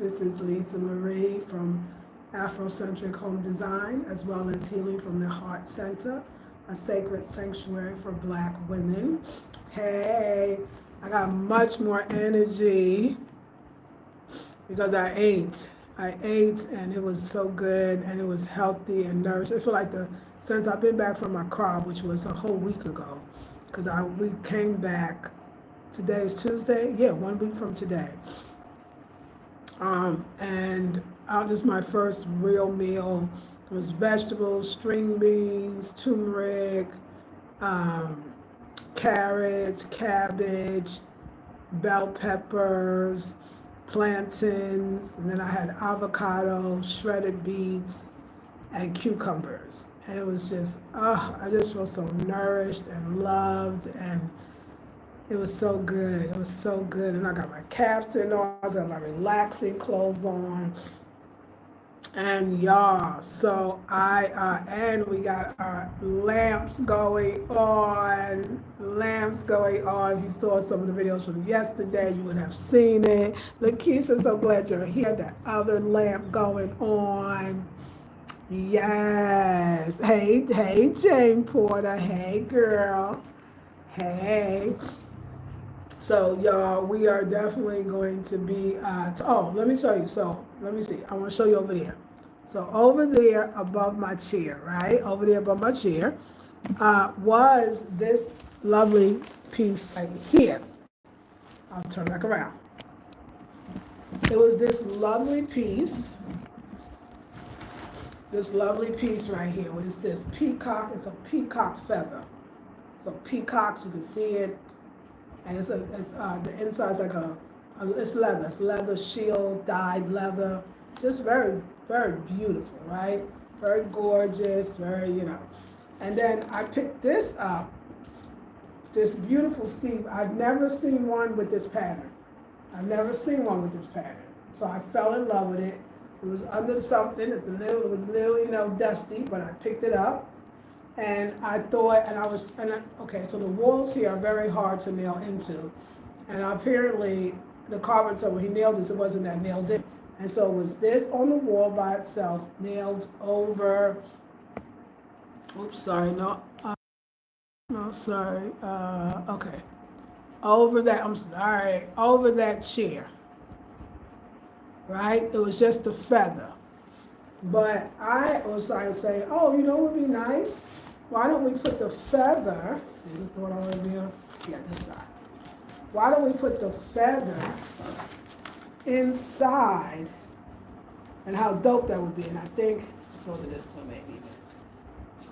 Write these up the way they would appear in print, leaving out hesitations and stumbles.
This is Lisa Marie from Afrocentric Home Design, as well as Healing from the Heart Center, a sacred sanctuary for Black women. Hey, I got much more energy because I ate. And it was so good and it was healthy and nourishing. I feel like since I've been back from my crop, which was a whole week ago, because we came back. Today is Tuesday. Yeah, 1 week from today. And this is my first real meal. It was vegetables, string beans, turmeric, carrots, cabbage, bell peppers, plantains, and then I had avocado, shredded beets, and cucumbers. And it was just, I just feel so nourished and loved, and it was so good. It was so good. And I got my captain on, I got my relaxing clothes on. And y'all, so and we got our lamps going on. If you saw some of the videos from yesterday, you would have seen it. Lakeisha, so glad you're here. The other lamp going on. Yes. Hey, Jane Porter. Hey, girl. Hey. So, y'all, we are definitely going to be, let me show you. So, let me see. I want to show you over there. So, over there above my chair, right? Over there above my chair was this lovely piece right here. I'll turn back around. It was this lovely piece right here. What is this? Peacock. It's a peacock feather. So, peacocks, you can see it. And it's the inside's like it's leather. It's leather shield, dyed leather. Just very, very beautiful, right? Very gorgeous, very, And then I picked this up, this beautiful sleeve. I've never seen one with this pattern. So I fell in love with it. It was under something. It was a little, dusty, but I picked it up. And I thought, so the walls here are very hard to nail into. And apparently, the carpenter, when he nailed this, it wasn't that nailed in. And so it was this on the wall by itself, nailed over, over that chair, right? It was just a feather. But I was trying to say, what would be nice? Why don't we put the feather, see this is what I want to do? Yeah, this side. Why don't we put the feather inside? And how dope that would be. And I think, go to this one maybe.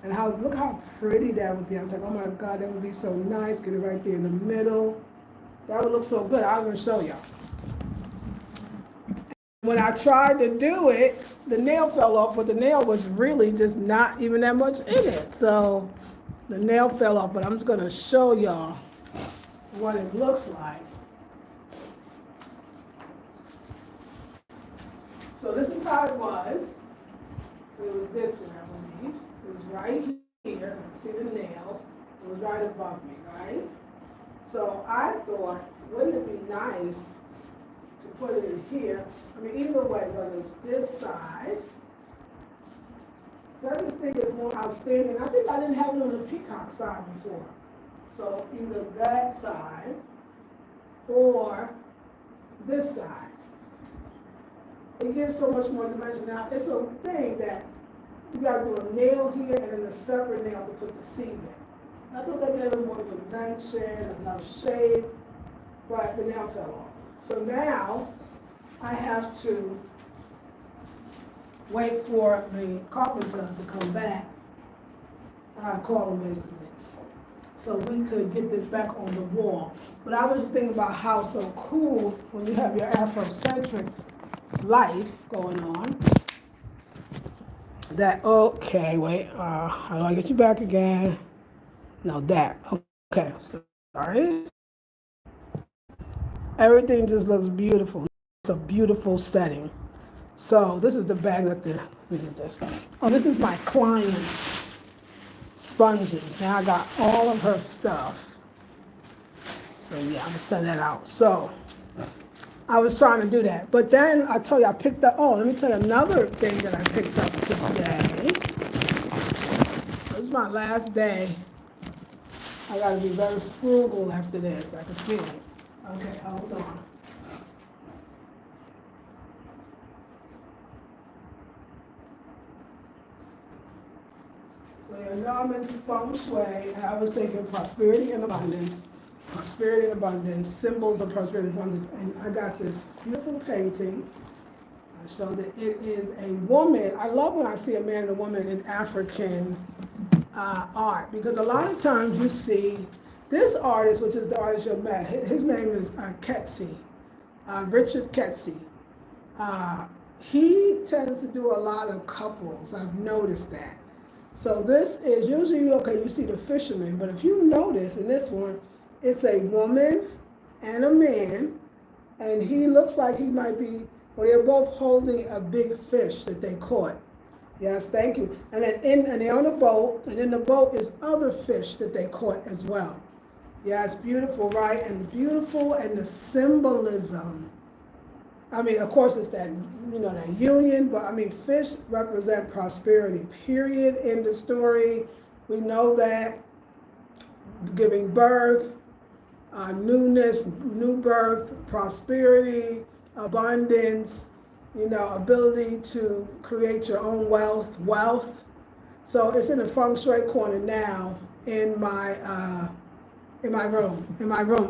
And look how pretty that would be. I was like, oh my God, that would be so nice. Get it right there in the middle. That would look so good. I'm going to show y'all. When I tried to do it, the nail fell off, but the nail was really just not even that much in it. So the nail fell off, but I'm just going to show y'all what it looks like. So this is how it was. It was this one, I believe. It was right here. You see the nail. It was right above me, right? So I thought, wouldn't it be nice to put it in here? I mean, either way, whether it's this side, I just think it's more outstanding. I think I didn't have it on the peacock side before. So either that side or this side. It gives so much more dimension. Now, it's a thing that you got to do a nail here and then a separate nail to put the seam in. I thought that gave it more dimension, enough shape, but the nail fell off. So now I have to wait for the carpenter to come back. I call him basically. So we could get this back on the wall. But I was just thinking about how so cool when you have your Afrocentric life going on. How do I get you back again? No, that. Okay, sorry. Everything just looks beautiful. It's a beautiful setting. So this is the bag that let me get this. Oh, this is my client's sponges. Now I got all of her stuff. So yeah, I'm gonna send that out. So I was trying to do that. But then I told you I picked up, oh, let me tell you another thing that I picked up today. This is my last day. I gotta be very frugal after this. I can feel it. Okay, hold on. So you know I'm into feng shui, and I was thinking prosperity and abundance. Prosperity and abundance, symbols of prosperity and abundance. And I got this beautiful painting. I show that it is a woman. I love when I see a man and a woman in African art, because a lot of times you see this artist, which is the artist you met, his name is Ketsy, Richard Ketsy. He tends to do a lot of couples. I've noticed that. So this is usually, okay, you see the fisherman, but if you notice in this one, it's a woman and a man, and he looks like he might be, well, they're both holding a big fish that they caught. Yes, thank you. And then and they're on a boat, and in the boat is other fish that they caught as well. Yeah, it's beautiful, right? And the beautiful and the symbolism. I mean, of course, it's that, you know, that union, but I mean, fish represent prosperity, period, in the story. We know that. Giving birth, newness, new birth, prosperity, abundance, you know, ability to create your own wealth. So it's in the feng shui corner now in my room,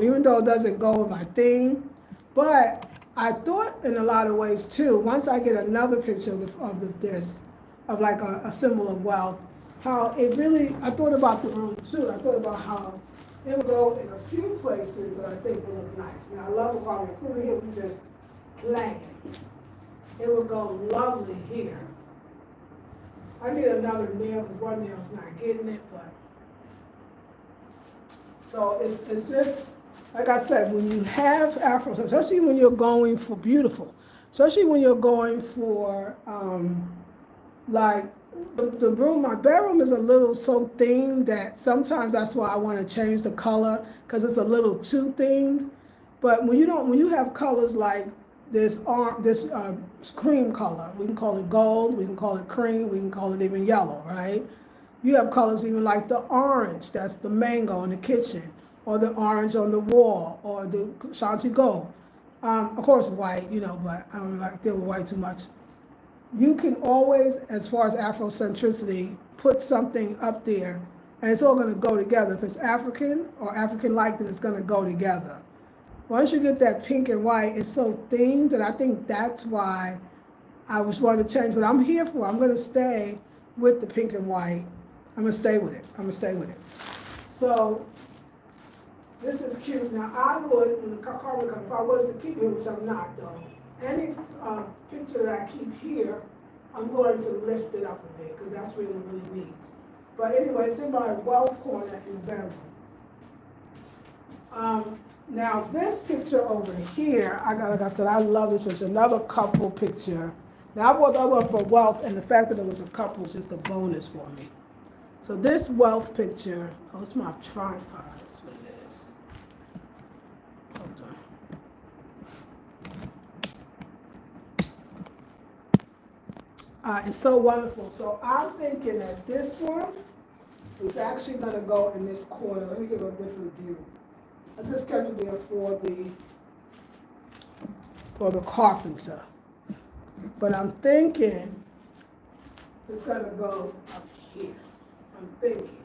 even though it doesn't go with my theme. But I thought in a lot of ways too, once I get another picture of like a symbol of wealth, how it really, I thought about the room too. I thought about how it would go in a few places that I think would look nice. Now I love while we're putting here, we just playing. It would go lovely here. I need another nail because one nail's not getting it, but. So it's just, like I said, when you have Afro, especially when you're going for beautiful, especially when you're going for, like, the room, my bedroom is a little so themed that sometimes that's why I want to change the color, because it's a little too themed. But when you have colors like this cream color, we can call it gold, we can call it cream, we can call it even yellow, right? You have colors even like the orange, that's the mango in the kitchen, or the orange on the wall, or the Shanti gold. Of course white, you know, but I don't like to deal with white too much. You can always, as far as Afrocentricity, put something up there, and it's all going to go together. If it's African or African-like, then it's going to go together. Once you get that pink and white, it's so themed that I think that's why I was wanting to change. But I'm here for it. I'm going to stay with the pink and white. I'm going to stay with it. So this is cute. Now I would, when the carbon comes, if I was to keep it, which I'm not though, any picture that I keep here, I'm going to lift it up a bit because that's what it really needs. But anyway, it's in my wealth corner in the bedroom. Now this picture over here, like I said, I love this picture. Another couple picture. Now I bought the other one for wealth, and the fact that it was a couple is just a bonus for me. So this wealth picture, oh, it's my tripod. That's what it is. Hold on. It's so wonderful. So I'm thinking that this one is actually going to go in this corner. Let me give a different view. I just kept it there for the carpenter. But I'm thinking it's going to go up here. I'm thinking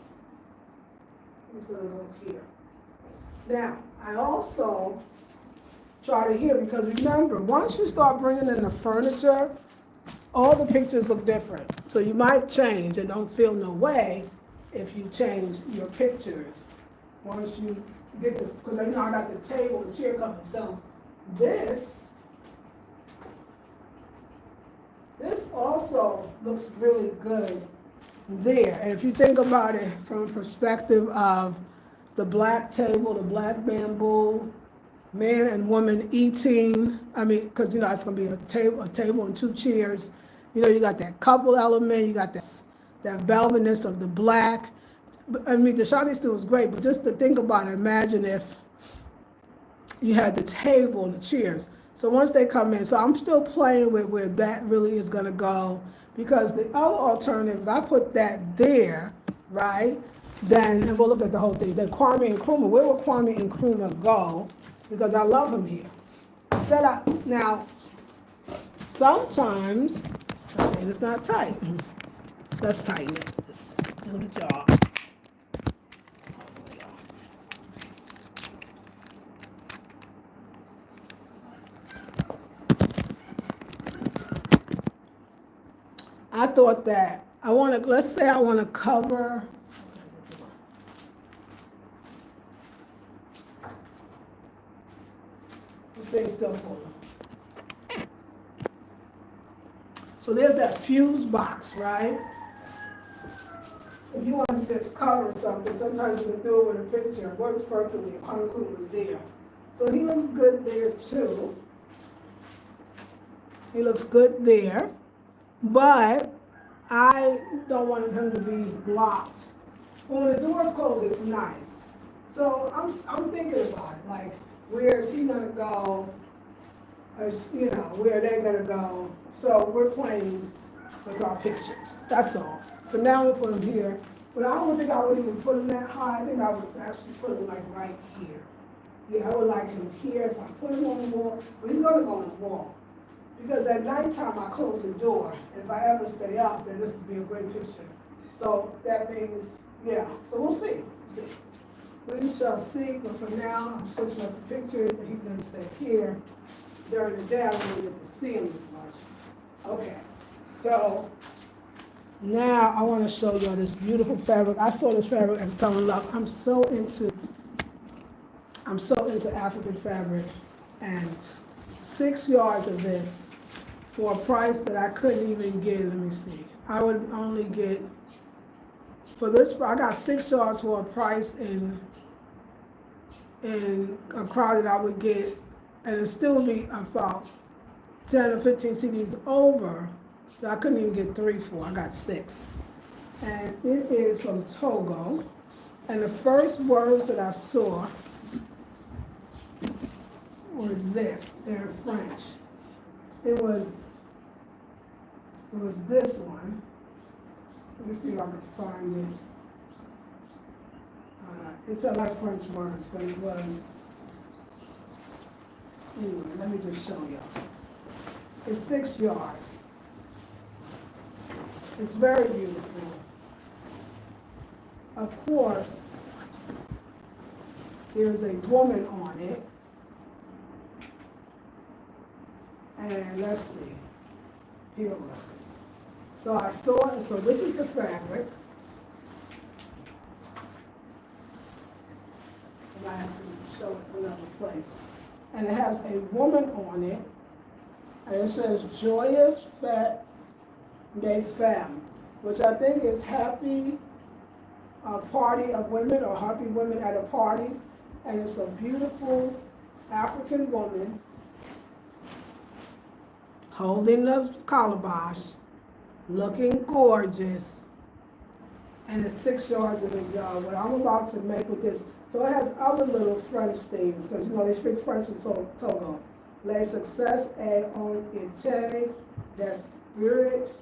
it's going to go here. Now, I also try to hear, because remember, once you start bringing in the furniture, all the pictures look different. So you might change and don't feel no way if you change your pictures. Once you get the, because I know I got the table and chair coming. So this also looks really good there. And if you think about it from a perspective of the black table, the black bamboo, man and woman eating, I mean, because you know it's gonna be a table and two chairs. You know, you got that couple element, you got that velvetness of the black. I mean, the Shani still was great, but just to think about it, imagine if you had the table and the chairs. So once they come in, so I'm still playing with where that really is gonna go, because the other alternative, if I put that there, right, then, and we'll look at the whole thing, then Kwame and Nkrumah, where will Kwame and Nkrumah go? Because I love him here. Now, sometimes, okay, it's not tight. Let's tighten it. Let's do the job. I thought that let's say I want to cover, this thing's still full. So there's that fuse box, right? If you want to just cover something, sometimes you can do it with a picture. It works perfectly if Hungku was there. So he looks good there too. He looks good there. But I don't want him to be blocked. When the door's closed, it's nice. So I'm thinking about it, like, where is he gonna go? You know, where are they gonna go? So we're playing with our pictures, that's all. But now we put him here. But I don't think I would even put him that high. I think I would actually put him like right here. Yeah, I would like him here if I put him on the wall. But he's gonna go on the wall. Because at nighttime I close the door, and if I ever stay up, then this would be a great picture. So that means, yeah, so we'll see. We shall see, but for now, I'm switching up the pictures, and he's gonna stay here. During the day, I don't really get to see him as much. Okay, so now I wanna show y'all this beautiful fabric. I saw this fabric and fell in love. I'm so into African fabric, and 6 yards of this for a price that I couldn't even get. Let me see. I would only get, for this, I got 6 yards for a price in a crowd that I would get, and it still be about 10 or 15 CDs over that I couldn't even get 3 for. I got 6. And it is from Togo. And the first words that I saw were this. They're in French. It was this one. Let me see if I can find it. It's a lot of French words, but it was, anyway, let me just show you. It's 6 yards. It's very beautiful. Of course, there's a woman on it. And let's see. Here it was. So I saw it. So this is the fabric. And I have to show it another place. And it has a woman on it. And it says Joyous Fête des Femmes, which I think is happy party of women, or happy women at a party. And it's a beautiful African woman holding the calabash, looking gorgeous, and it's 6 yards in a yard. What I'm about to make with this, so it has other little French things, because you know they speak French in Togo. Le succès est en été d'esprit.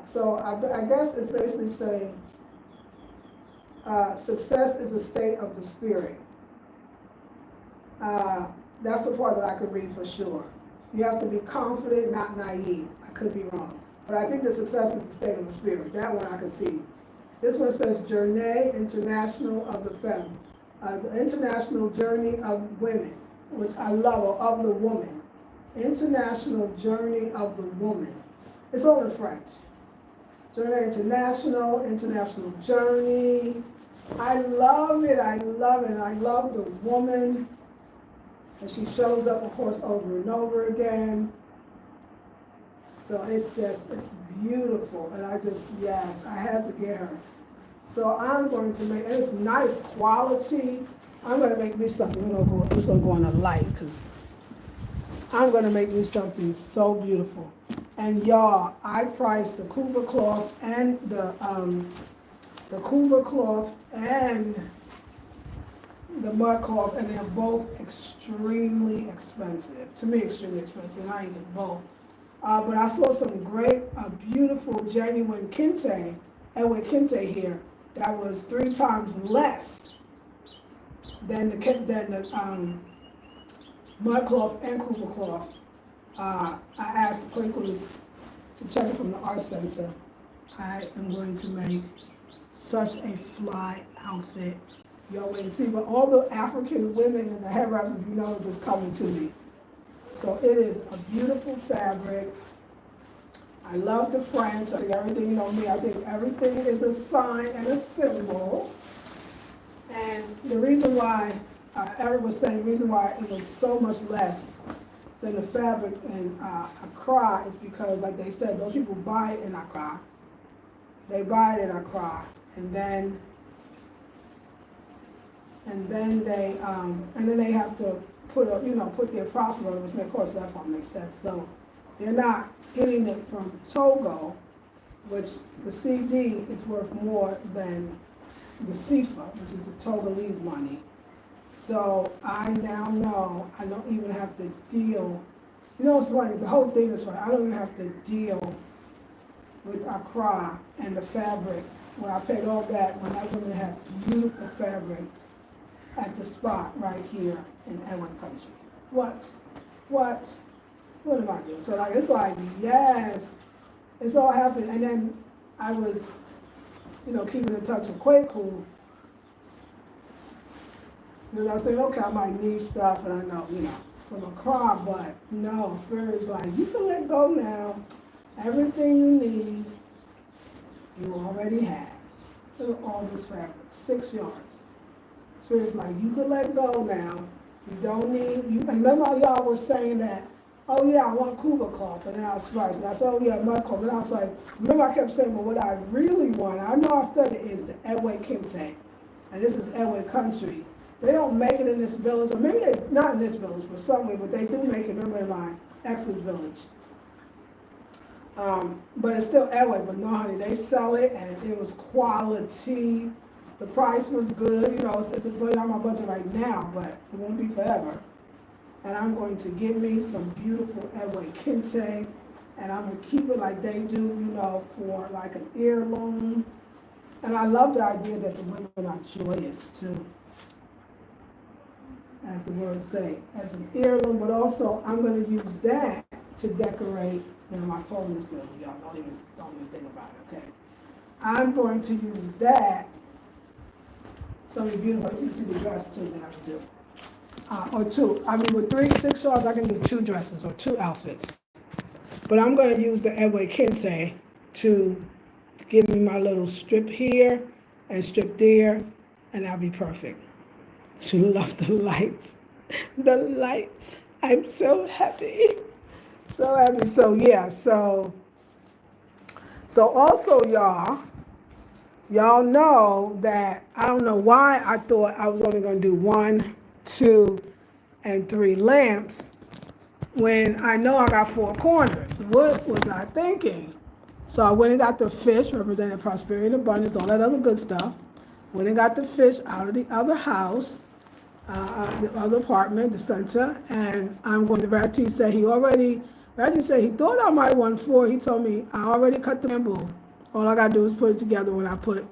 So I guess it's basically saying success is a state of the spirit. That's the part that I could read for sure. You have to be confident, not naive. I could be wrong. But I think the success is the state of the spirit. That one I can see. This one says Journée International of the Femme. The International Journey of Women, which I love, or of the woman. International Journey of the Woman. It's all in French. Journée International, International Journey. I love it, I love it. I love the woman. And she shows up, of course, over and over again. So it's beautiful. And yes, I had to get her. So I'm going to make, and it's nice quality. I'm going to make me something. I'm just going to go on a light, because I'm going to make me something so beautiful. And y'all, I priced the Kuba cloth and the Kuba cloth and the mud cloth, and they're both extremely expensive. To me, extremely expensive. I ain't get both. But I saw some great, beautiful, genuine kente, Ewe kente here, that was 3 times less than the mud cloth and Cooper cloth. I asked Quaker to check it from the art center. I am going to make such a fly outfit. Y'all wait and see, but all the African women in the hair wraps, if you notice, is coming to me. So it is a beautiful fabric. I love the French. I think everything, you know me, I think everything is a sign and a symbol. And the reason why, Eric was saying, the reason why it was so much less than the fabric in Accra is because, like they said, those people buy it in Accra. They buy it in Accra, and then they have to put their profit on it, which of course that part makes sense. So they're not getting it from Togo, which the CD is worth more than the CFA, which is the Togolese money. So I now know I don't even have to deal. You know, it's funny. The whole thing is funny. I don't even have to deal with Accra and the fabric, where I paid all that when that woman had beautiful fabric at the spot right here in Ewe country. What am I doing? So like, it's like, yes, it's all happened. And then I was, keeping in touch with Kwaku. Because I was thinking, okay, I might need stuff, and I know, from Accra, but no, Spirit is like, you can let go now. Everything you need, you already have. Look at all this fabric, 6 yards. Spirit's like, you can let go now. You don't need, and remember how y'all were saying that, oh yeah, I want Kuba cloth, and then I was surprised. And I said, oh yeah, mud cloth. And I was like, remember I kept saying, well, what I really want, I know I said it, is the Ewe Kente. And this is Ewe country. They don't make it in this village, or maybe they, not in this village, but somewhere, but they do make it, remember in my ex's village. But it's still Ewe, but no honey, they sell it, and it was quality. The price was good, it's on my budget right now, but it won't be forever. And I'm going to get me some beautiful Ewe Kente, and I'm going to keep it like they do, for like an heirloom. And I love the idea that the women are joyous too, as the words say, as an heirloom, but also I'm going to use that to decorate. My phone is good, y'all don't even think about it, okay? I'm going to use that. So it's beautiful. You see the dress too that I can do. Or 2. I mean, with 6 yards, I can do 2 dresses or 2 outfits. But I'm going to use the Ewe Kente to give me my little strip here and strip there, and that'll be perfect. She loved the lights. The lights. I'm so happy. So happy. So yeah, so also y'all know that I don't know why I thought I was only going to do 1, 2, and 3 lamps when I know I got 4 corners. What was I thinking? So I went and got the fish representing prosperity and abundance, all that other good stuff. Went and got the fish out of the other house, the other apartment, the center, and I'm going to Ratty said he thought I might want 4. He told me I already cut the bamboo. All I got to do is put it together when I put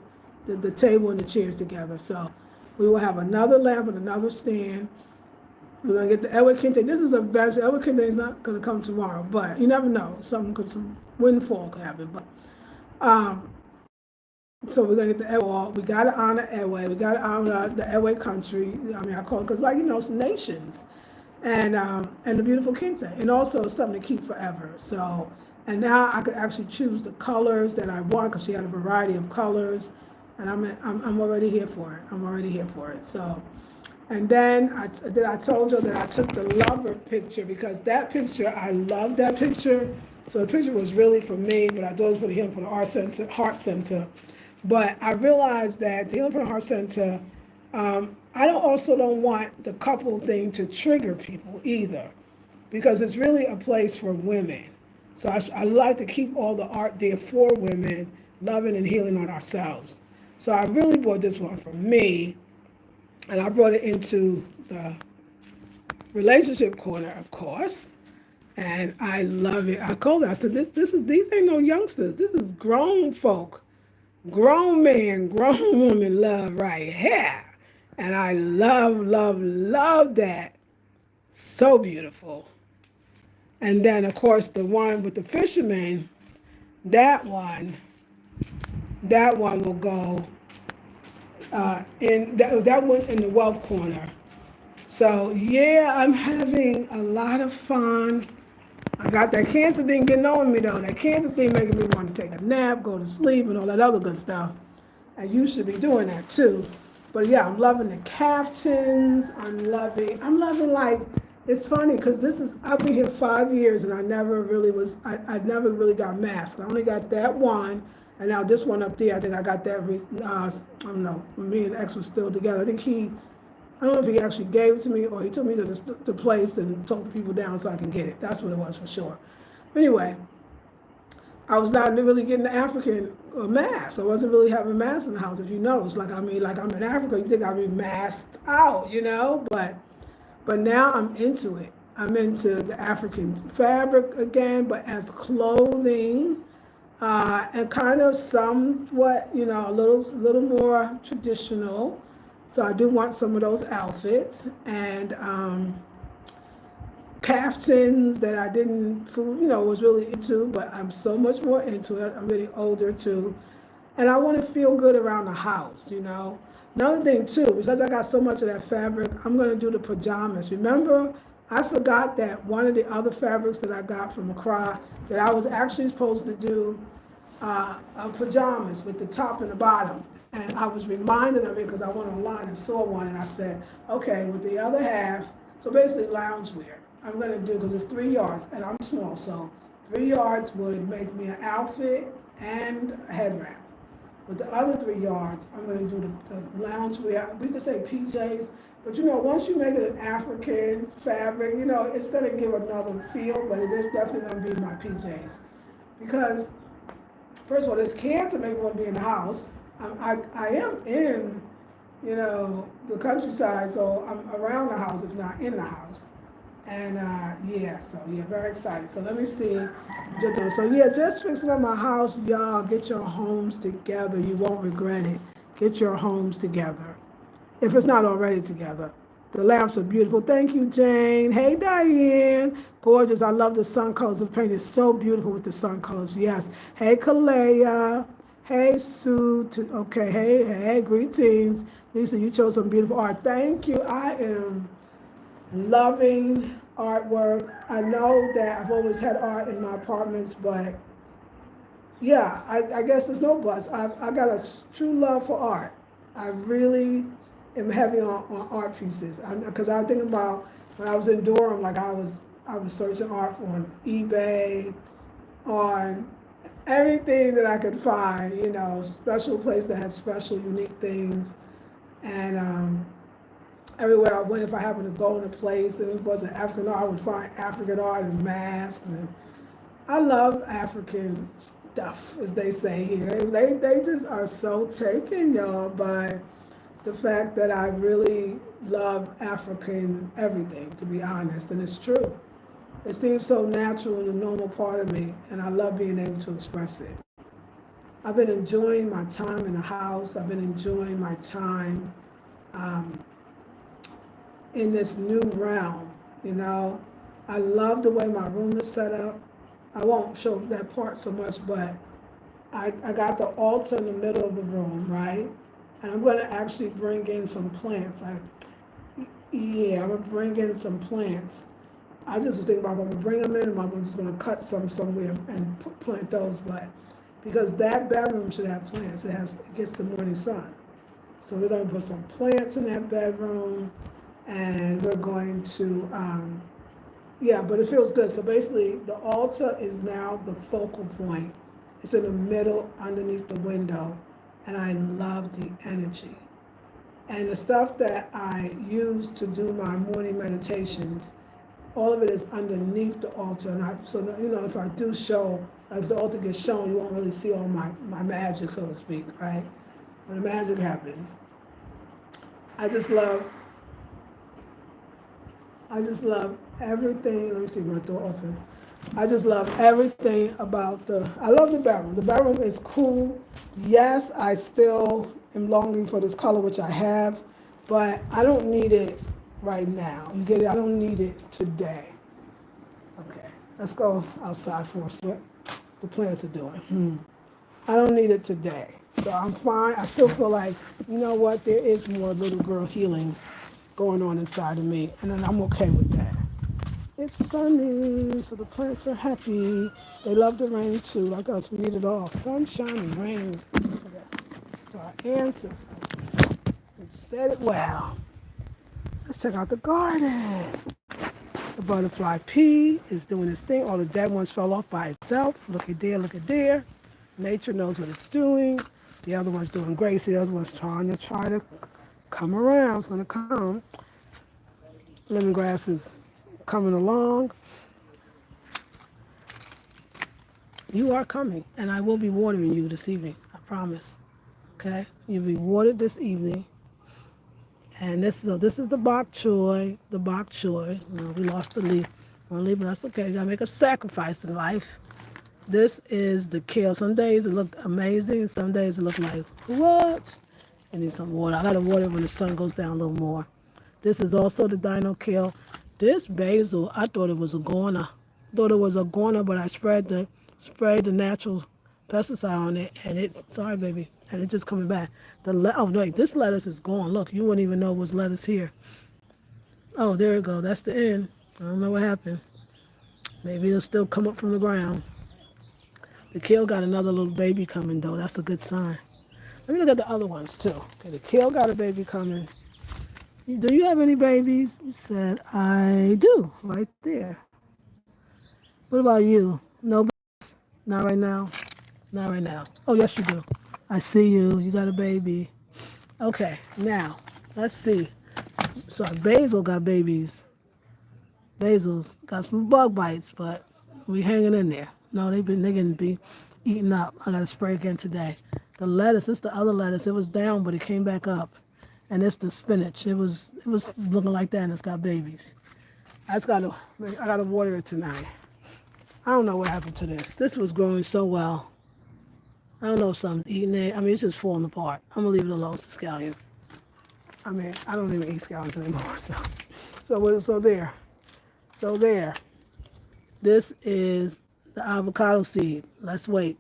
the table and the chairs together. So we will have another lamp and another stand. We're going to get the Ewe Kente. This is a batch. Ewe Kente is not going to come tomorrow, but you never know. Some windfall could happen. But so we're going to get the Ewe. We got to honor Ewe. We got to honor the Ewe country. I mean, I call it because, it's nations. And the beautiful Kente. And also something to keep forever. So, and now I could actually choose the colors that I want because she had a variety of colors. And I'm already here for it. I'm already here for it. So, and then I told you that I took the lover picture because that picture, I love that picture. So the picture was really for me, but I thought it was for him for the Heart Center. But I realized that the Healing from the Heart Center, I also don't want the couple thing to trigger people either, because it's really a place for women. So I like to keep all the art there for women, loving and healing on ourselves. So I really bought this one for me, And I brought it into the relationship corner, of course. And I love it. I told her, I said, these ain't no youngsters. This is grown folk, grown man, grown woman love right here. And I love, love, love that. So beautiful. And then, of course, the one with the fisherman, that one, that one will go that one in the wealth corner. So yeah, I'm having a lot of fun. I got that cancer thing getting on me though. That cancer thing making me want to take a nap, go to sleep, and all that other good stuff. And you should be doing that too. But yeah, I'm loving the caftans. I'm loving like, it's funny because I've been here 5 years and I never really I never really got masked. I only got that one. And now this one up there, I think I got that, I don't know, when me and X was still together. I don't know if he actually gave it to me or he took me to the place and told the people down so I can get it. That's what it was for sure. Anyway, I was not really getting the African mask. I wasn't really having masks in the house, if you notice. Like I'm in Africa, you think I'd be masked out, But now I'm into it. I'm into the African fabric again, but as clothing, and kind of somewhat, a little more traditional. So I do want some of those outfits and caftans that I didn't, was really into, but I'm so much more into it. I'm getting older too, and I want to feel good around the house. Another thing too, because I got so much of that fabric, I'm going to do the pajamas. Remember, I forgot that one of the other fabrics that I got from Accra, that I was actually supposed to do pajamas with the top and the bottom. And I was reminded of it because I went online and saw one, and I said, okay, with the other half, so basically loungewear, I'm going to do, because it's 3 yards, and I'm small, so 3 yards would make me an outfit and a head wrap. With the other 3 yards, I'm going to do the loungewear. We could say PJs, but once you make it an African fabric, it's going to give another feel, but it is definitely going to be my PJs. Because, first of all, this cancer make me want to be in the house. I am in, the countryside, so I'm around the house, if not in the house. And very excited. So let me see. So yeah, just fixing up my house, y'all. Get your homes together. You won't regret it. Get your homes together, if it's not already together. The lamps are beautiful. Thank you, Jane. Hey, Diane. Gorgeous. I love the sun colors. The paint is so beautiful with the sun colors. Yes. Hey, Kalea. Hey, Sue. Okay. Hey, greetings. Lisa, you chose some beautiful art. Thank you. I am loving artwork. I know that I've always had art in my apartments, but yeah, I guess there's no buts. I got a true love for art. I really am heavy on art pieces. Because I was thinking about when I was in Durham, like I was searching art on eBay, on anything that I could find, special place that had special, unique things. And everywhere I went, if I happened to go in a place and it wasn't African art, I would find African art and masks. And I love African stuff, as they say here. They just are so taken, y'all, by the fact that I really love African everything, to be honest, and it's true. It seems so natural and a normal part of me, and I love being able to express it. I've been enjoying my time in the house. I've been enjoying my time in this new realm, I love the way my room is set up. I won't show that part so much, but I got the altar in the middle of the room, right? And I'm going to actually bring in some plants. I'm going to bring in some plants. I just was thinking about if I'm going to bring them in, I'm just going to cut some somewhere and plant those, but because that bedroom should have plants. It gets the morning sun. So we're going to put some plants in that bedroom, and we're going to, but it feels good. So basically, the altar is now the focal point. It's in the middle, underneath the window, and I love the energy. And the stuff that I use to do my morning meditations, all of it is underneath the altar. And if I do show, if the altar gets shown, you won't really see all my magic, so to speak, right? When the magic happens. I just love, I just love everything. Let me see my door open. I just love everything about I love the bedroom. The bedroom is cool. Yes, I still am longing for this color, which I have, but I don't need it right now. You get it? I don't need it today. Okay, let's go outside for a see what the plants are doing. I don't need it today. So I'm fine. I still feel like, you know what, there is more little girl healing going on inside of me, and then I'm okay with that. It's sunny, so the plants are happy. They love the rain too, like us. We need it all. Sunshine and rain. To our ancestors. We said it well. Let's check out the garden. The butterfly pea is doing its thing. All the dead ones fell off by itself. Look at there, look at there. Nature knows what it's doing. The other one's doing great. See, the other one's trying to come around. It's going to come. Lemongrass is coming along. You are coming, and I will be watering you this evening. I promise. Okay? You'll be watered this evening. And this is the bok choy. The bok choy. We lost the leaf. One leaf, but that's okay. You gotta make a sacrifice in life. This is the kale. Some days it look amazing. Some days it look like, what? I need some water. I gotta water when the sun goes down a little more. This is also the dino kale. This basil, I thought it was a gourd. But I sprayed the natural pesticide on it, and it's, sorry baby, and it's just coming back. Oh no, this lettuce is gone. Look, you wouldn't even know it was lettuce here. Oh, there it goes. That's the end. I don't know what happened. Maybe it'll still come up from the ground. The kale got another little baby coming though. That's a good sign. Let me look at the other ones too. Okay, the kale got a baby coming. Do you have any babies? He said, I do, right there. What about you? No babies? Not right now? Not right now. Oh, yes, you do. I see you. You got a baby. Okay, now, let's see. So Basil got babies. Basil's got some bug bites, but we hanging in there. No, they can be eaten up. I got to spray again today. The lettuce, it's the other lettuce. It was down, but it came back up. And it's the spinach. It was looking like that, and it's got babies. I gotta water it tonight. I don't know what happened to this. This was growing so well. I don't know if something's eating it. I mean, it's just falling apart. I'm gonna leave it alone. It's the scallions. I mean, I don't even eat scallions anymore. So there. So there. This is the avocado seed. Let's wait.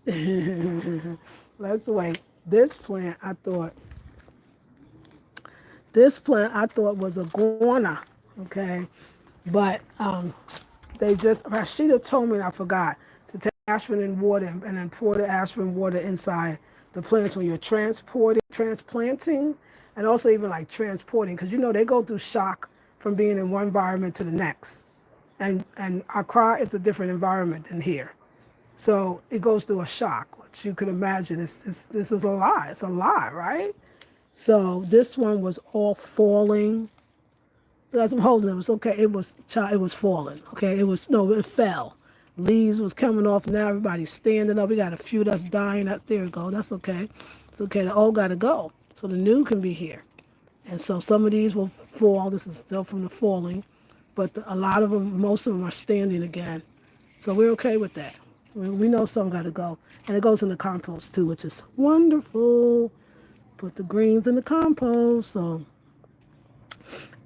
Let's wait. This plant, I thought was a guana, okay? But Rashida told me, and I forgot, to take aspirin and water and then pour the aspirin water inside the plants when you're transplanting, and also even like transporting, because they go through shock from being in one environment to the next. And Accra is a different environment than here. So it goes through a shock, which you could imagine. This is a lie. It's a lie, right? So this one was all falling. So got some holes in it. It was okay. It was falling. Okay, it fell. Leaves was coming off. Now everybody's standing up. We got a few that's dying. There it go. That's okay. It's okay. The old got to go. So the new can be here. And so some of these will fall. This is still from the falling, but a lot of them, most of them are standing again. So we're okay with that. We know some got to go, and it goes in the compost too, which is wonderful. Put the greens in the compost. So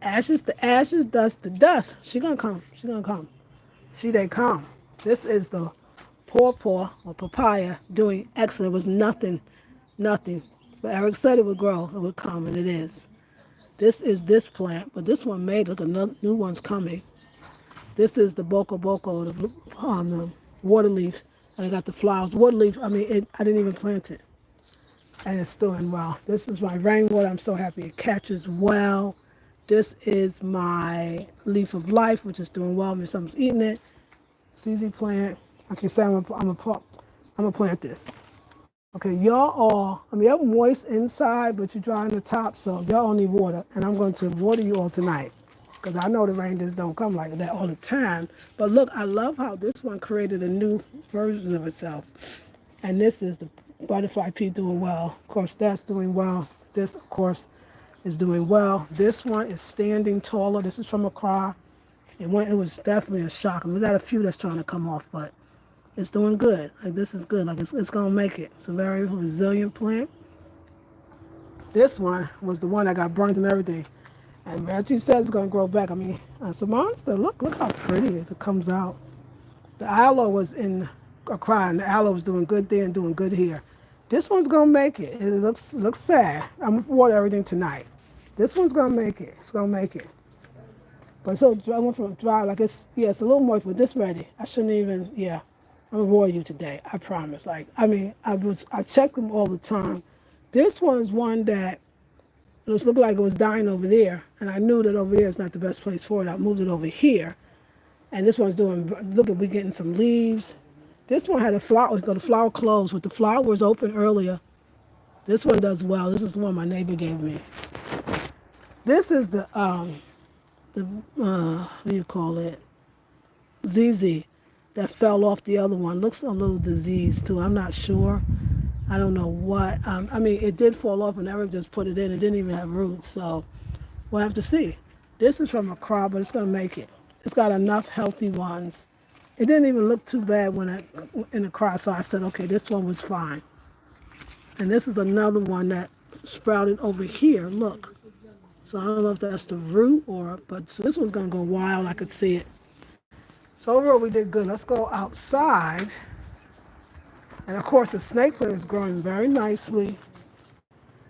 ashes to ashes, dust to dust. She gonna come. They come. This is the pawpaw or papaya doing excellent. It was nothing. But Eric said it would grow. It would come, and it is. This is this plant, but this one made. Look, another new one's coming. This is the boko, the water leaf, and I got the flowers. Water leaf. I mean, I didn't even plant it. And it's doing well. This is my rainwater. I'm so happy it catches well. This is my leaf of life, which is doing well. Maybe something's eating it. CZ plant. I can say I'm gonna plant this. Okay, y'all are moist inside, but you're dry on the top, so y'all need water. And I'm going to water you all tonight, because I know the rain just don't come like that all the time. But look, I love how this one created a new version of itself. And this is the butterfly pea doing well. Of course, that's doing well. This, of course, is doing well. This one is standing taller. This is from Accra. It was definitely a shock. I mean, we got a few that's trying to come off, but it's doing good. Like this is good. Like it's gonna make it. It's a very resilient plant. This one was the one that got burnt and everything. And Reggie said it's gonna grow back. I mean, it's a monster. Look how pretty it comes out. The aloe was in Accra, and the aloe was doing good there and doing good here. This one's gonna make it. It looks sad. I'm gonna water everything tonight. This one's gonna make it. It's gonna make it. But so I went from dry, like it's a little moist, but this ready. I shouldn't even, I'm gonna water you today. I promise. Like, I mean, I check them all the time. This one is one that it looked like it was dying over there, and I knew that over there is not the best place for it. I moved it over here, and this one's doing. Look at we getting some leaves. This one had a flower. The flower closed, with the flower was open earlier. This one does well. This is the one my neighbor gave me. This is the what do you call it? ZZ that fell off the other one. Looks a little diseased too. I'm not sure. I don't know what. I mean, it did fall off and Eric just put it in. It didn't even have roots, so we'll have to see. This is from Accra, but it's going to make it. It's got enough healthy ones. It didn't even look too bad in Accra, so I said, okay, this one was fine. And this is another one that sprouted over here. Look. So I don't know if that's the root but so this one's going to go wild. I could see it. So overall, we did good. Let's go outside. And of course, the snake plant is growing very nicely.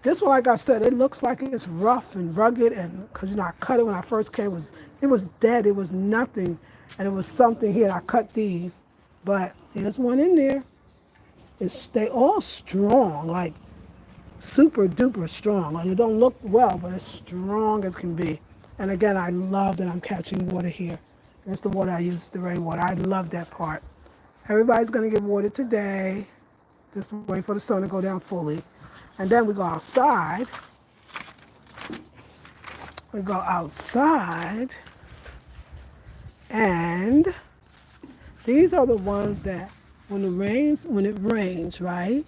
This one, like I said, it looks like it's rough and rugged, and because I cut it when I first came, it was dead. It was nothing, and it was something here. I cut these, but there's one in there. They all strong, like super duper strong. Like it don't look well, but it's strong as can be. And again, I love that I'm catching water here. That's the water I use, the rainwater. I love that part. Everybody's going to get water today. Just wait for the sun to go down fully. And then we go outside. And these are the ones that when it rains, right?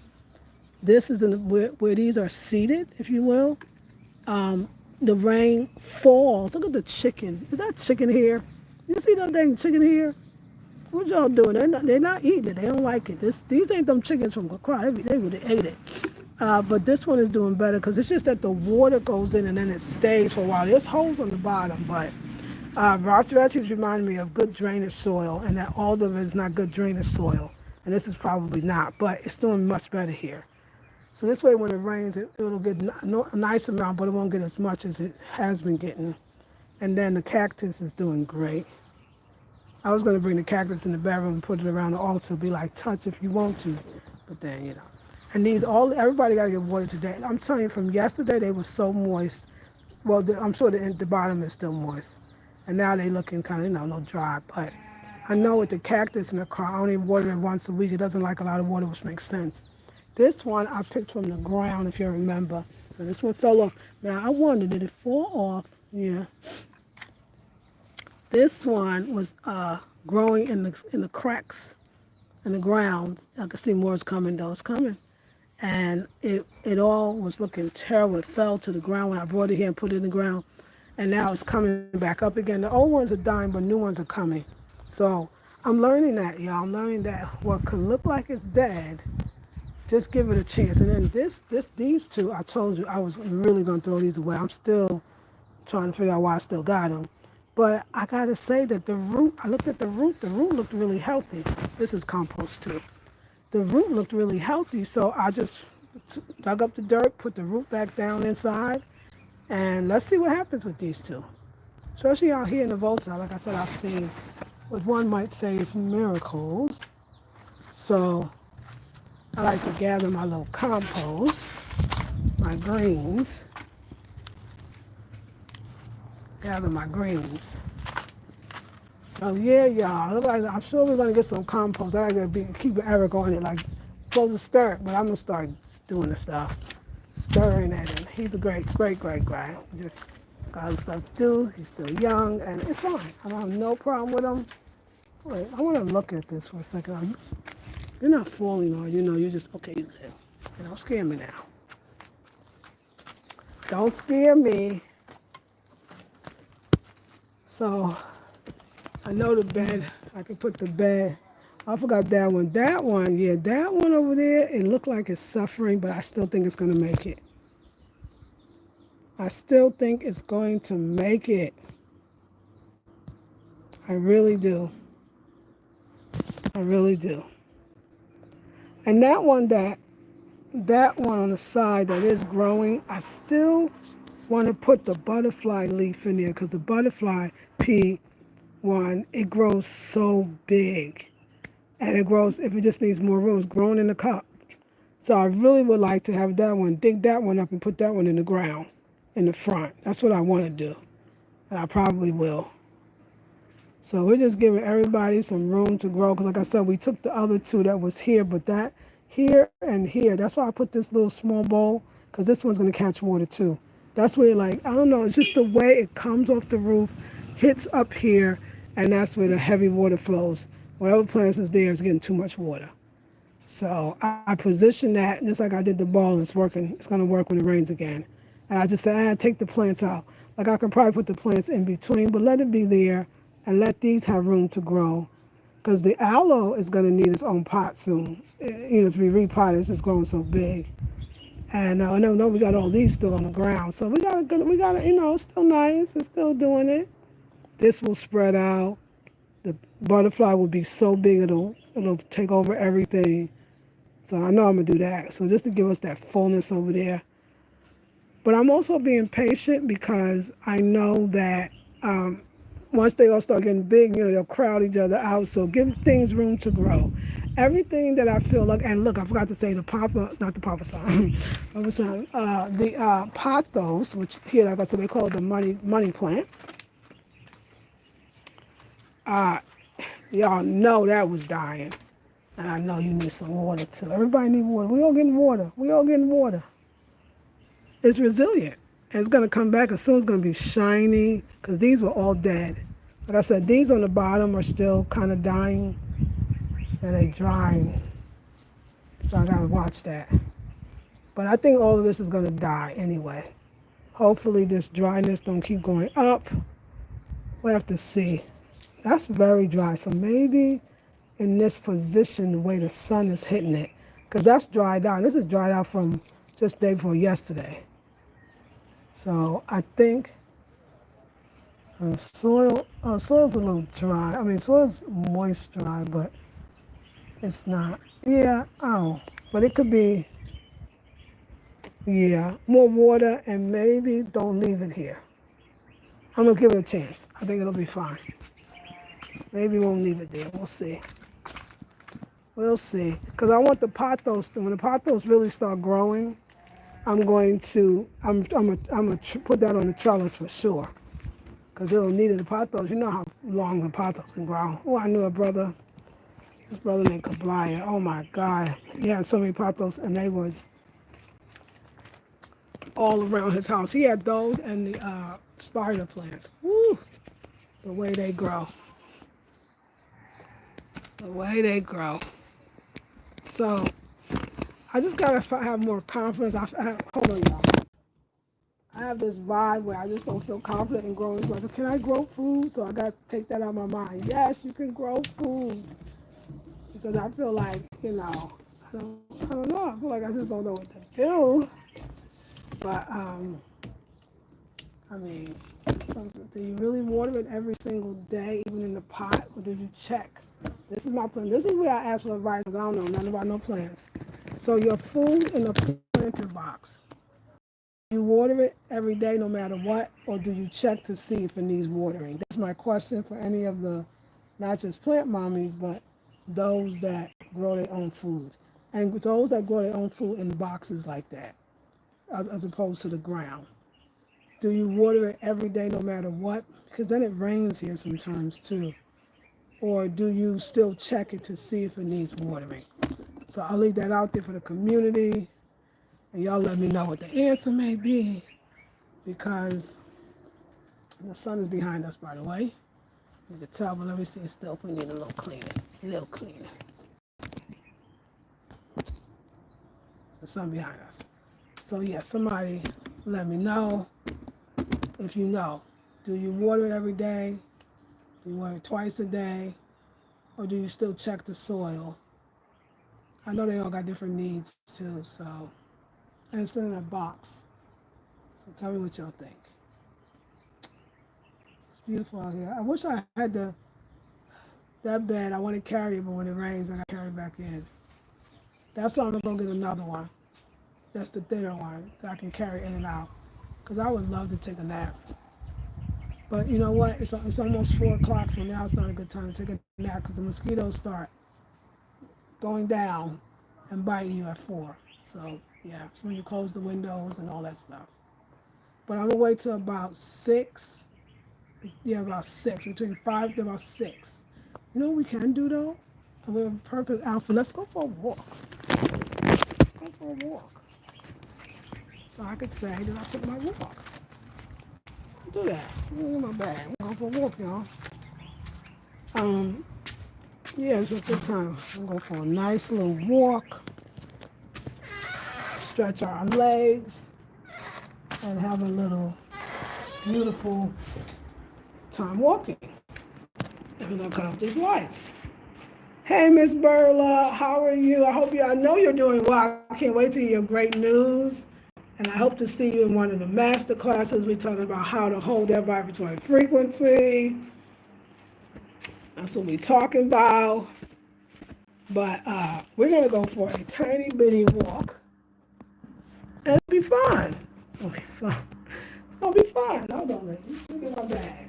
This is where these are seated, if you will. The rain falls. Look at the chicken. Is that chicken here? You see that dang chicken here? What y'all doing? They're not eating it. They don't like it. These ain't them chickens from Accra. They would have ate it. But this one is doing better because it's just that the water goes in and then it stays for a while. There's holes on the bottom, but Rossi reminded me of good drainage soil, and that all of it is not good drainage soil. And this is probably not, but it's doing much better here. So this way, when it rains, it'll get a nice amount, but it won't get as much as it has been getting. And then the cactus is doing great. I was going to bring the cactus in the bedroom and put it around the altar, be like, touch if you want to. But then, And everybody got to get water today. I'm telling you, from yesterday, they were so moist. Well, I'm sure the bottom is still moist. And now they're looking kind of, a little dry. But I know with the cactus in the car, I only water it once a week. It doesn't like a lot of water, which makes sense. This one I picked from the ground, if you remember. And this one fell off. Now, I wondered, did it fall off? Yeah. This one was growing in the cracks in the ground. I could see more is coming, though. It's coming. And it all was looking terrible. It fell to the ground when I brought it here and put it in the ground. And now it's coming back up again. The old ones are dying, but new ones are coming. So I'm learning that, y'all. I'm learning that what could look like it's dead, just give it a chance. And then these two, I told you I was really going to throw these away. I'm still trying to figure out why I still got them. But I got to say that I looked at the root looked really healthy. This is compost too. The root looked really healthy, so I just dug up the dirt, put the root back down inside, and let's see what happens with these two. Especially out here in the Volta, like I said, I've seen what one might say is miracles. So I like to gather my little compost, my greens. Gather my greens. So yeah, y'all. I'm sure we're gonna get some compost. I gotta keep Eric on it, like supposed to stir it, but I'm gonna start doing the stuff, stirring it. And he's a great guy. Just got other stuff to do. He's still young, and it's fine. I don't have no problem with him. Wait, I want to look at this for a second. You're not falling, or you're just okay. You don't scare me now. Don't scare me. So I know the bed. I can put the bed. I forgot that one. That one, yeah, that one over there, it looked like it's suffering, but I still think it's going to make it. I still think it's going to make it. I really do. I really do. And that one on the side that is growing, I still want to put the butterfly leaf in there because the butterfly pea one, it grows so big. And it grows, if it just needs more room, it's growing in the cup. So I really would like to have that one, dig that one up and put that one in the ground in the front. That's what I want to do. And I probably will. So we're just giving everybody some room to grow. Because like I said, we took the other two that was here, but that here and here, that's why I put this little small bowl, because this one's going to catch water too. That's where, like, I don't know, it's just the way it comes off the roof, hits up here, and that's where the heavy water flows. Whatever plants is there is getting too much water. So I position that just like I did the ball, and it's working. It's going to work when it rains again. And I just said, take the plants out. Like I can probably put the plants in between, but let it be there and let these have room to grow. Because the aloe is going to need its own pot soon, to be repotted. It's just growing so big. And I know we got all these still on the ground. So we got to, it's still nice. It's still doing it. This will spread out. The butterfly will be so big it'll take over everything. So I know I'm going to do that. So just to give us that fullness over there. But I'm also being patient because I know that once they all start getting big, they'll crowd each other out. So give things room to grow. Everything that I feel like, and look, I forgot to say the the pothos, which here, like I said, they call it the money plant. Y'all know that was dying. And I know you need some water too. Everybody need water. We all getting water. It's resilient. And it's going to come back as soon as it's going to be shiny because these were all dead. Like I said, these on the bottom are still kind of dying and they drying. So I got to watch that. But I think all of this is going to die anyway. Hopefully this dryness don't keep going up. We'll have to see. That's very dry. So maybe in this position, the way the sun is hitting it, because that's dried out. This is dried out from just day before yesterday. So I think soil's a little dry. I mean, soil's moist dry, but it's not. Yeah, but it could be, more water and maybe don't leave it here. I'm going to give it a chance. I think it'll be fine. Maybe we won't leave it there. We'll see. Because I want the pothos when the pothos really start growing, I'm going to put that on the trellis for sure. Because it'll need the pothos. You know how long the pothos can grow. Oh, I knew his brother named Kablaya. Oh my God. He had so many pothos and they was all around his house. He had those and the spider plants. Woo! The way they grow. So I just gotta have more confidence. Hold on, y'all. I have this vibe where I just don't feel confident in growing. Like, can I grow food? So I got to take that out of my mind. Yes, you can grow food. Because I feel like, I don't know. I feel like I just don't know what to do. But, do you really water it every single day, even in the pot? Or do you check? This is my plan. This is where I ask for advice because I don't know nothing about no plants. So your food in a planter box. You water it every day no matter what, or do you check to see if it needs watering? That's my question for any of the, not just plant mommies, but those that grow their own food. And those that grow their own food in boxes like that, as opposed to the ground. Do you water it every day no matter what? Because then it rains here sometimes too. Or do you still check it to see if it needs watering? So I'll leave that out there for the community. And y'all let me know what the answer may be, because the sun is behind us, by the way. You can tell, but let me see still if we need a little cleaner. The sun behind us. So yeah, somebody, Let me know if you know. Do you water it every day? Do you water it twice a day? Or do you still check the soil? I know they all got different needs too, so. And it's still in a box. So tell me what y'all think. It's beautiful out here. I wish I had that bed. I want to carry it, but when it rains, I got to carry it back in. That's why I'm going to go get another one. That's the thinner one that I can carry in and out. Because I would love to take a nap. But you know what? It's almost 4 o'clock, so now it's not a good time to take a nap because the mosquitoes start going down and biting you at 4. So, yeah, so when you close the windows and all that stuff. But I'm going to wait till about 6. Yeah, about 6, between 5 to about 6. You know what we can do though? And we have a perfect outfit. Let's go for a walk. Let's go for a walk. So I could say that I took my walk. Do that. Look at my bag. We're going for a walk, y'all. Yeah, it's a good time. I'm going for a nice little walk. Stretch our legs and have a little beautiful time walking. And we're gonna cut off these lights. Hey, Miss Burla, how are you? I know you're doing well. I can't wait to hear your great news. And I hope to see you in one of the master classes. We're talking about how to hold that vibratory frequency. That's what we're talking about. But we're gonna go for a tiny bitty walk. And it'll be fun. It's gonna be fun. It's gonna be fun. Hold on, ladies. Look at my bag.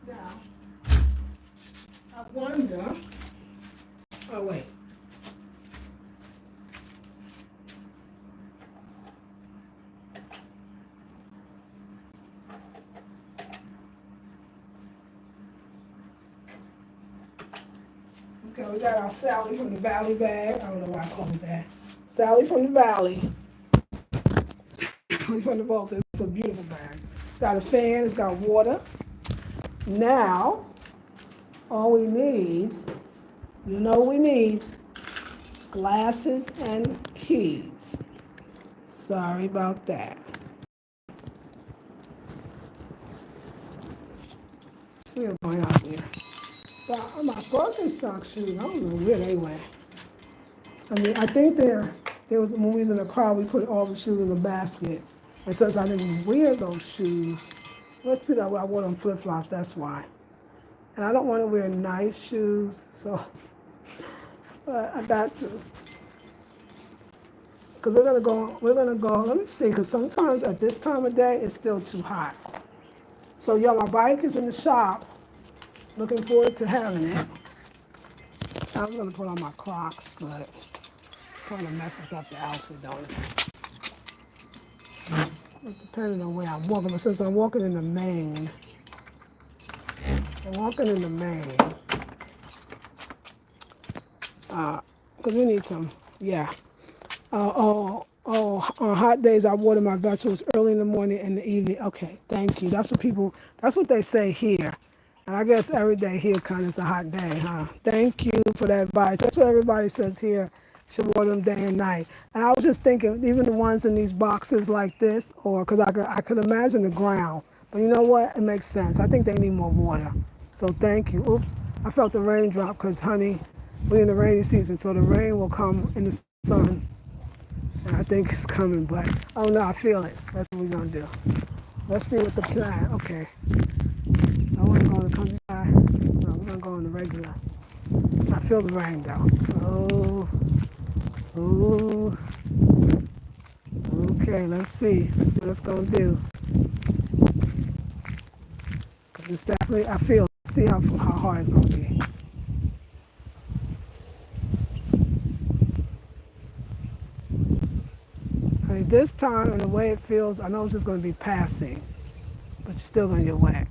Now, I wonder. Oh, wait. Okay, we got our Sally from the Valley bag. I don't know why I called it that. Sally from the Valley. Sally from the vault. It's a beautiful bag. It's got a fan. It's got water. Now, all we need, you know we need, glasses and keys. Sorry about that. We're going out here. But my Birkenstock shoes, I don't know where they went. I mean, I think there was when we was in the car, we put all the shoes in the basket. And since I didn't wear those shoes, let's see that I wore them flip-flops, that's why. And I don't want to wear nice shoes, so but I got to. Because we're gonna go, let me see, because sometimes at this time of day, it's still too hot. So y'all, my bike is in the shop. Looking forward to having it. I was gonna put on my Crocs, but it kind of messes up the outfit, don't it? It depending on where I'm walking, but since I'm walking in the main, because we need some, yeah. On hot days, I water my vegetables early in the morning and the evening. Okay, thank you. That's what they say here. And I guess every day here kind of is a hot day, huh? Thank you for that advice. That's what everybody says here. Should water them day and night. And I was just thinking, even the ones in these boxes like this, or because I could imagine the ground. But you know what? It makes sense. I think they need more water. So thank you. Oops, I felt the raindrop because, honey, we're in the rainy season, so the rain will come in the sun. And I think it's coming, but oh no, I feel it. That's what we're gonna do. Let's see what the plan. Okay. I want to go on the country side. No, we're gonna go on the regular. I feel the rain though. Oh. Okay, let's see. Let's see what it's gonna do. Cause it's definitely, I feel. See how hard it's gonna be. I mean, this time and the way it feels, I know it's just going to be passing. but you're still going to get wet.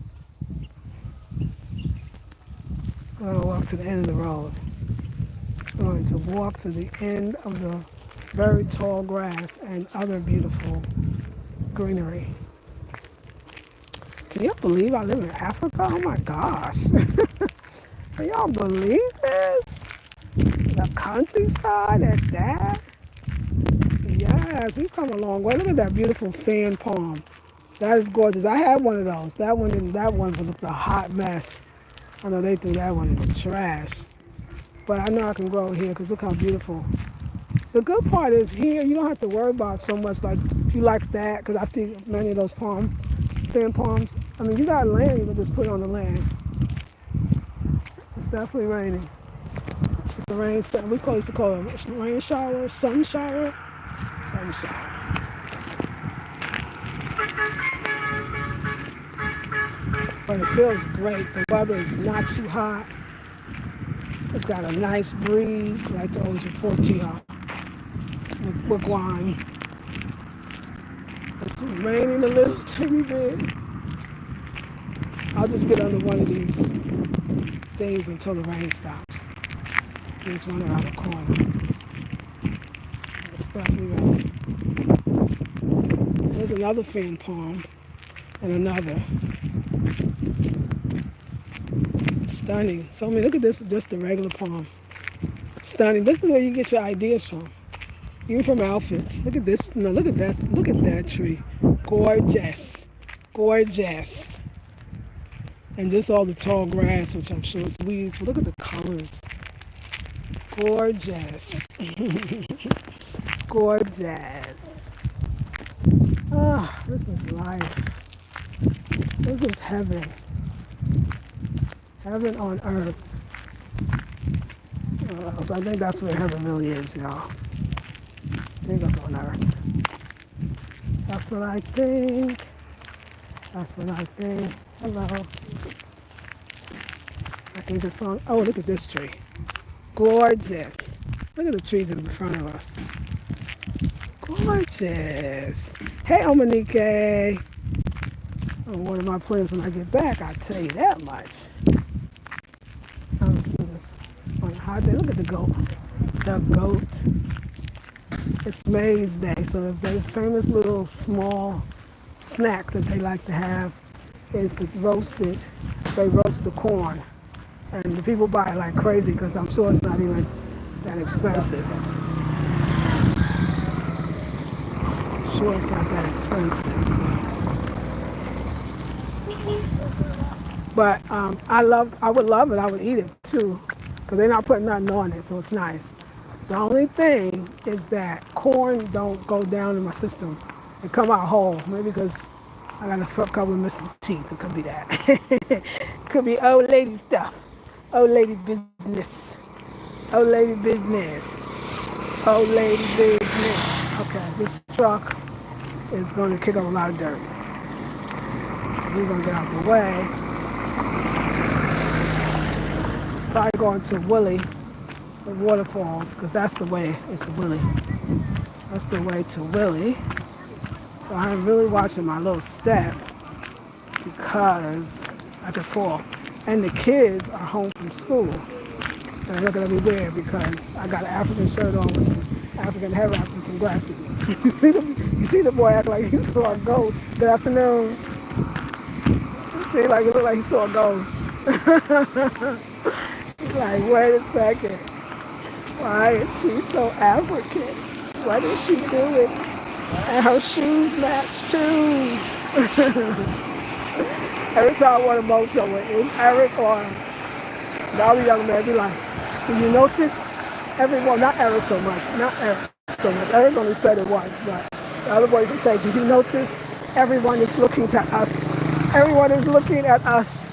I'm going to walk to the end of the road. I'm going to walk to the end of the very tall grass and other beautiful greenery. Can you believe I live in Africa? Oh my gosh. Can y'all believe this? The countryside at that? Yes, we've come a long way. Look at that beautiful fan palm. That is gorgeous. I had one of those. That one looked a hot mess. I know they threw that one in the trash. But I know I can grow it here because look how beautiful. The good part is here, you don't have to worry about so much like if you like that, because I see many of those fan palms. I mean, you got land, you can just put it on the land. It's definitely raining. It's the rain, we used to call it rain shower, sun shower, sun shower. But it feels great. The weather is not too hot. It's got a nice breeze. I like to always report to y'all. With wine. It's raining a little tiny bit. I'll just get under one of these things until the rain stops. There's one around the corner. It's definitely raining. There's another fan palm and another. Stunning. So I mean, look at this, just the regular palm. Stunning. This is where you get your ideas from. Even from outfits. Look at this. No, look at that. Look at that tree. Gorgeous. Gorgeous. And just all the tall grass, which I'm sure is weeds. But look at the colors. Gorgeous. Gorgeous. Ah, this is life. This is heaven. Heaven on earth. So I think that's where heaven really is, y'all. I think that's on earth. That's what I think. That's what I think. Hello. I think the song. Oh, look at this tree. Gorgeous. Look at the trees in front of us. Gorgeous. Hey, Omanique. Oh, one of my plans when I get back, I'll tell you that much. I'm going to do this on a hot day. Look at the goat. The goat. It's Maize Day, so the famous little small snack that they like to have is they roast the corn. And the people buy it like crazy because I'm sure it's not even that expensive. I'm sure it's not that expensive. So. But I would love it. I would eat it too because they're not putting nothing on it, so it's nice. The only thing is that corn don't go down in my system and come out whole. Maybe because I got a couple of missing teeth. It could be that. Could be old lady stuff. Old lady business. Old lady business. Old lady business. Okay, this truck is going to kick up a lot of dirt. We're going to get out the way. Probably going to Willie. The waterfalls, because that's the way, it's the Willie. That's the way to Willie. So I'm really watching my little step because I could fall. And the kids are home from school. And they're looking at me weird because I got an African shirt on with some African hair wrap and some glasses. You see the boy act like he saw a ghost. Good afternoon. See, it looked like he saw a ghost. He's like, wait a second. Why is she so African? What is she doing? And her shoes match too. Every time I want to motel with Eric or the other young man, be like, do you notice? Everyone, not Eric so much, Eric only said it once, but the other boys would say, did you notice? Everyone is looking to us. Everyone is looking at us.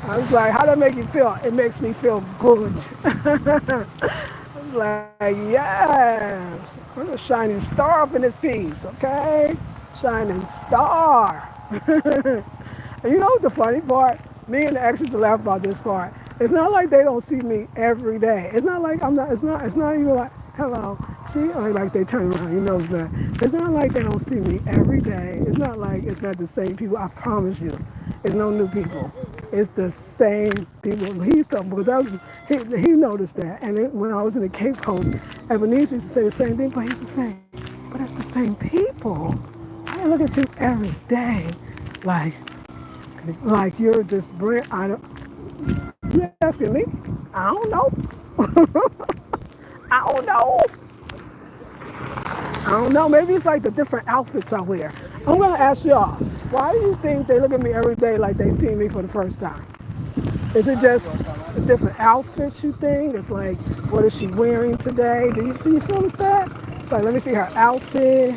I was like, how does that make you feel? It makes me feel good. I'm like, yeah, I'm a shining star up in this piece, okay? Shining star. And you know what the funny part? Me and the extras laugh about this part. It's not like they don't see me every day. It's not like it's not even like Hello. See, like they turn around, you know that. It's not like they don't see me every day. It's not like it's not the same people. I promise you, it's no new people. It's the same people. He used to, because he noticed that. And when I was in the Cape Coast, Ebenezer used to say the same thing, but he used to say, but it's the same people. I look at you every day, like, like you're just brand. I don't. You asking me? I don't know. I don't know. I don't know. Maybe it's like the different outfits I wear. I'm gonna ask y'all, why do you think they look at me every day like they see me for the first time? Is it just the different outfits you think? It's like, what is she wearing today? Do you feel it's that? It's like, let me see her outfit,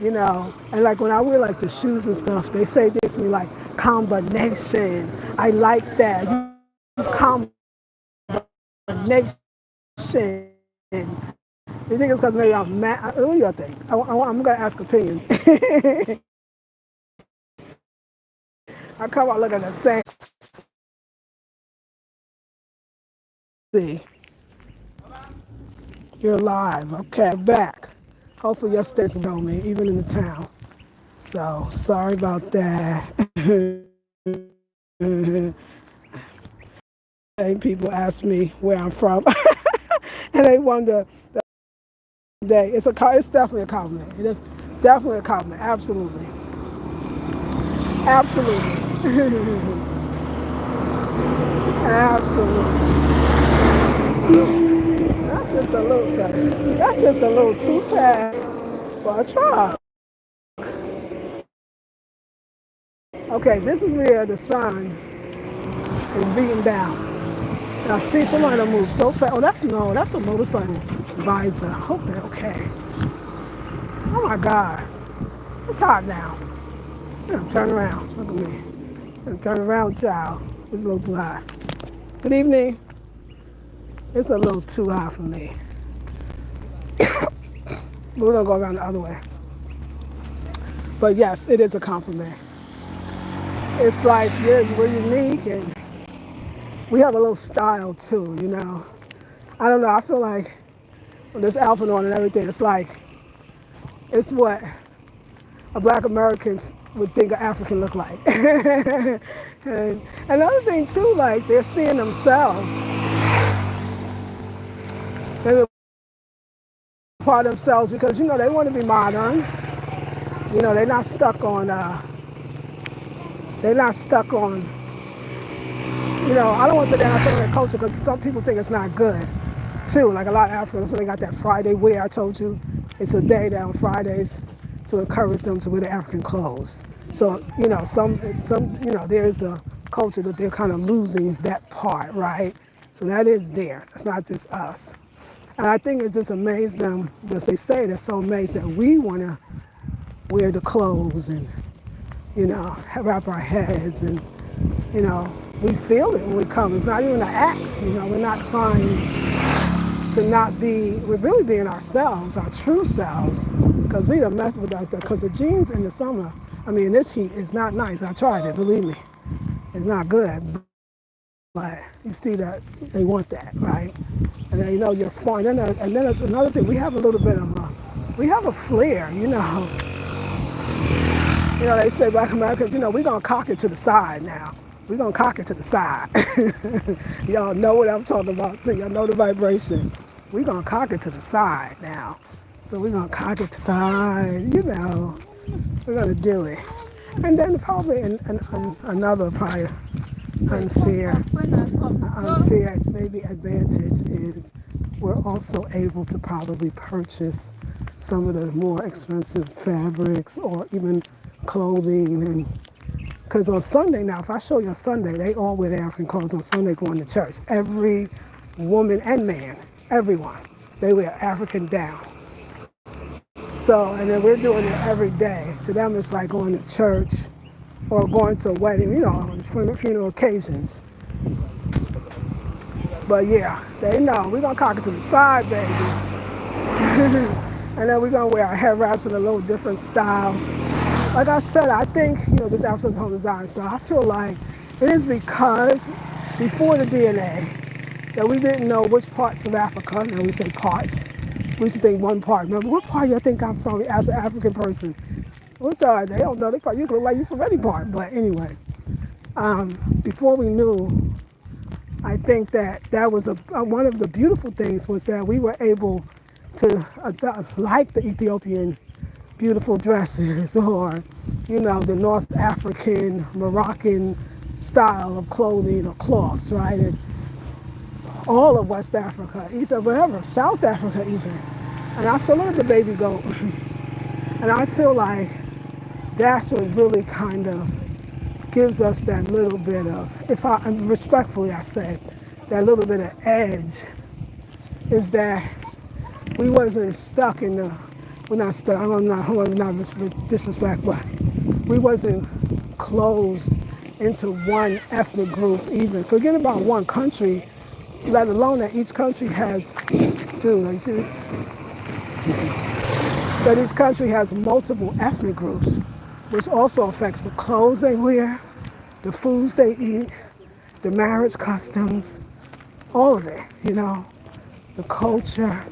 you know. And like when I wear like the shoes and stuff, they say this to me like combination. I like that. You combination. You think it's because maybe I'm mad? What do you think? I'm going to ask opinion. I come out looking the same. See, you're live. Okay, back. Hopefully your states know me, even in the town. So, sorry about that. And people ask me where I'm from. And they wonder, it's definitely a compliment. It is definitely a compliment. Absolutely. Absolutely. Absolutely. That's just a little something. That's just a little too fast for a truck. Okay, this is where the sun is beating down. Now see somebody to move so fast. Oh, that's a motorcycle visor. I hope they're okay. Oh my God. It's hot now. Turn around. Look at me. Turn around, child. It's a little too hot. Good evening. It's a little too hot for me. We're gonna go around the other way. But yes, it is a compliment. It's like we're unique and we have a little style too, you know. I don't know, I feel like with this outfit on and everything, it's what a black American would think an African look like. And another thing too, like they're seeing themselves. Maybe part of themselves because you know they want to be modern. You know, they're not stuck on you know, I don't want to say they're not stuck on their culture because some people think it's not good too. Like a lot of Africans, so they got that Friday wear. I told you it's a day that on Fridays to encourage them to wear the African clothes. So, you know, some you know, there's a culture that they're kind of losing that part, right? So that is there. It's not just us. And I think it just amazed them, because they say they're so amazed that we want to wear the clothes and, you know, wrap our heads and, you know, we feel it when we come. It's not even an act, you know, we're not trying to not be, we're really being ourselves, our true selves, because we don't mess with that, because the jeans in the summer, I mean, this heat is not nice. I tried it, believe me. It's not good, but you see that they want that, right? And then, you know, you're fine. And then there's another thing, we have a little bit of we have a flair, you know. You know, they say black Americans, you know, we're going to cock it to the side now. We're going to cock it to the side. Y'all know what I'm talking about too. Y'all know the vibration. We're going to cock it to the side now. So we're going to cock it to the side, you know. We're going to do it. And then probably another probably unfair maybe advantage is we're also able to probably purchase some of the more expensive fabrics or even clothing. And because on Sunday now, if I show you on Sunday, they all wear their African clothes on Sunday going to church. Every woman and man, everyone, they wear African down. So, and then we're doing it every day. To them, it's like going to church or going to a wedding, you know, funeral occasions. But yeah, they know. We're going to cock it to the side, baby. And then we're going to wear our hair wraps in a little different style. Like I said, I think, you know, this afrocentrichomedesign, so I feel like it is because before the DNA that we didn't know which parts of Africa, now we say parts, We used to think one part. Remember, what part you think I'm from as an African person? What the, they don't know. They probably, you look like you from any part. But anyway, before we knew, I think that was one of the beautiful things was that we were able to like the Ethiopian beautiful dresses or, the North African, Moroccan style of clothing or cloths, right? And all of West Africa, East of wherever, South Africa even. And I feel like the baby goat. And I feel like that's what really kind of gives us that little bit of, and respectfully I say, that little bit of edge is that we wasn't stuck in we're not stuck, I'm not disrespect, but we wasn't closed into one ethnic group even. Forget about one country, let alone that each country has, dude, you see this? That each country has multiple ethnic groups, which also affects the clothes they wear, the foods they eat, the marriage customs, all of it, the culture,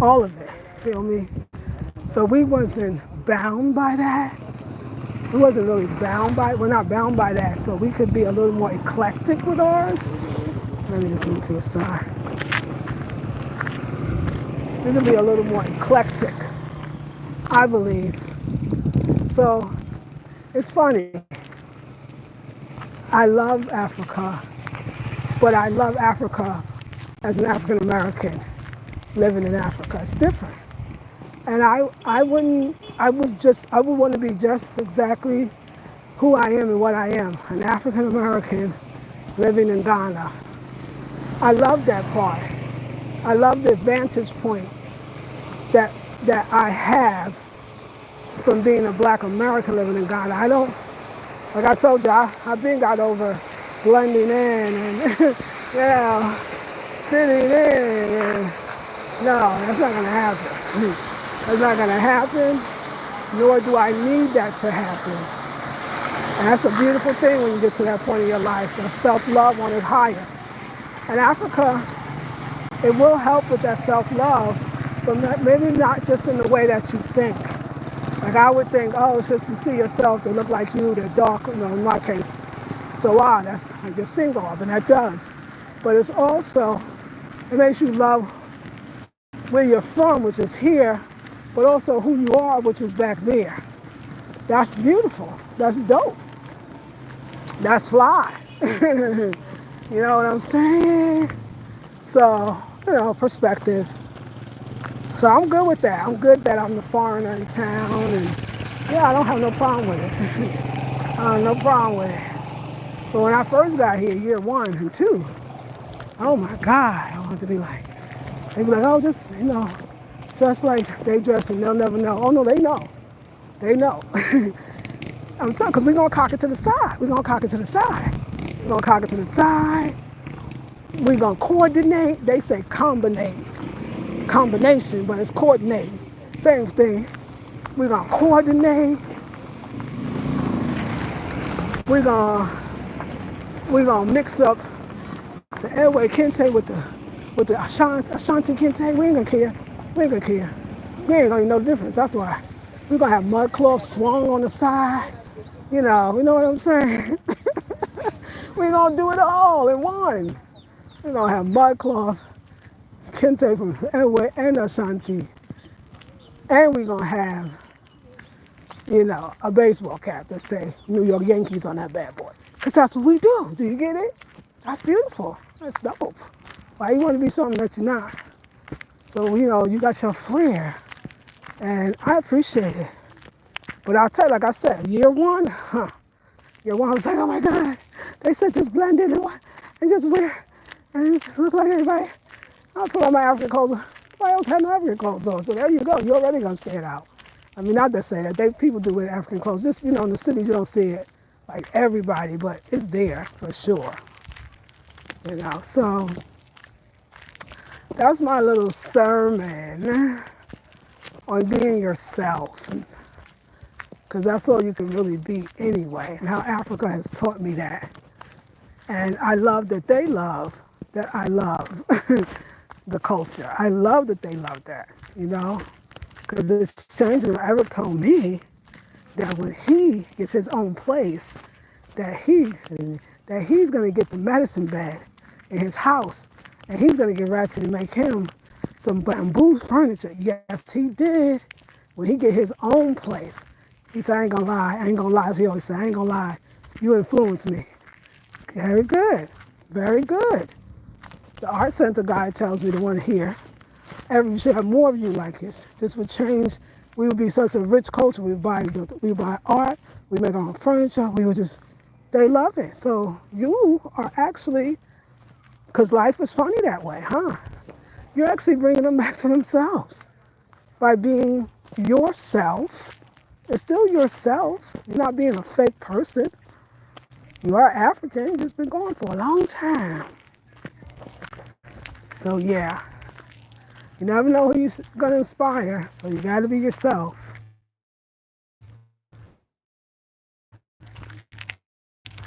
all of it, feel me? So we wasn't bound by that. We wasn't really bound by it. We're not bound by that, so we could be a little more eclectic with ours. Let me just move to the side. We can be a little more eclectic, I believe. So it's funny. I love Africa, but I love Africa as an African American living in Africa. It's different. And I would want to be just exactly who I am and what I am, an African American living in Ghana. I love that part. I love the vantage point that I have from being a Black American living in Ghana. I don't, like I told you, I've been got over blending in and fitting in. And no, that's not gonna happen. That's not gonna happen, nor do I need that to happen. And that's a beautiful thing when you get to that point in your life, the self-love on its highest. And Africa, it will help with that self-love, but maybe not just in the way that you think. Like I would think, oh, it's just you see yourself, they look like you, they're dark, in my case. So that's like you're single, and that does. But it's also, it makes you love where you're from, which is here, but also who you are, which is back there. That's beautiful. That's dope. That's fly. You know what I'm saying? So, perspective. So I'm good with that. I'm good that I'm the foreigner in town, and I don't have no problem with it. I have no problem with it. But when I first got here, year 1 and 2, oh my God, I wanted to be like, they'd be like, oh, just, dress like they dress and they'll never know. Oh no, they know. They know. I'm telling, because we're going to cock it to the side. We're going to cock it to the side. We're going to cock it to the side. We're going to coordinate. They say combination, but it's coordinate. Same thing. We're going to coordinate. We're going to mix up the airway kente with the Ashanti kente. We ain't going to care. We ain't going to care. We ain't going to know the difference. That's why. We're going to have mud cloth swung on the side. You know what I'm saying? We're going to do it all in one. We're going to have mud cloth, kente from Ewe and Ashanti. And we're going to have, a baseball cap that say New York Yankees on that bad boy. Because that's what we do. Do you get it? That's beautiful. That's dope. Why you want to be something that you're not? So, you got your flair. And I appreciate it. But I'll tell you, like I said, year 1, year 1, I was like, oh my God, they said just blend in and just wear, and just look like everybody. I'll put on my African clothes. Nobody else had no African clothes on, so there you go. You're already going to stand out. I mean, not to say that. People do wear African clothes. Just, in the cities, you don't see it like everybody, but it's there for sure. So that's my little sermon on being yourself. Because that's all you can really be anyway, and how Africa has taught me that. And I love that they love that I love. the culture. I love that they love that, because this stranger ever told me that when he gets his own place, that he's gonna get the medicine bed in his house, and he's gonna get ready to make him some bamboo furniture. Yes, he did. When he get his own place, he said, I ain't gonna lie. He always said, I ain't gonna lie. You influenced me. Very good. Very good. The art center guy tells me the one here, we should have more of you like this. This would change. We would be such a rich culture. We buy art. We make our own furniture. They love it. So you are actually, because life is funny that way, huh? You're actually bringing them back to themselves by being yourself. It's still yourself. You're not being a fake person. You are African. You've just been going for a long time. So yeah, you never know who you're going to inspire. So you got to be yourself.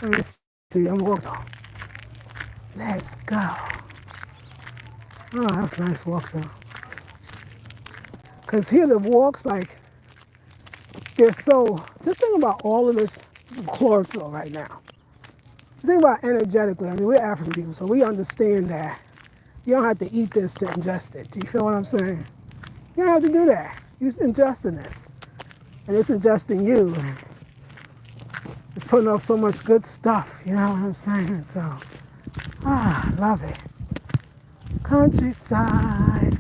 Let me see. I'm walking. Let's go. Oh, that's a nice walk though. Because here the walks, like, they're so, just think about all of this chlorophyll right now. Think about energetically. I mean, we're African people, so we understand that you don't have to eat this to ingest it. Do you feel what I'm saying? You don't have to do that. You're ingesting this. And it's ingesting you. It's putting off so much good stuff. You know what I'm saying? So, love it. Countryside.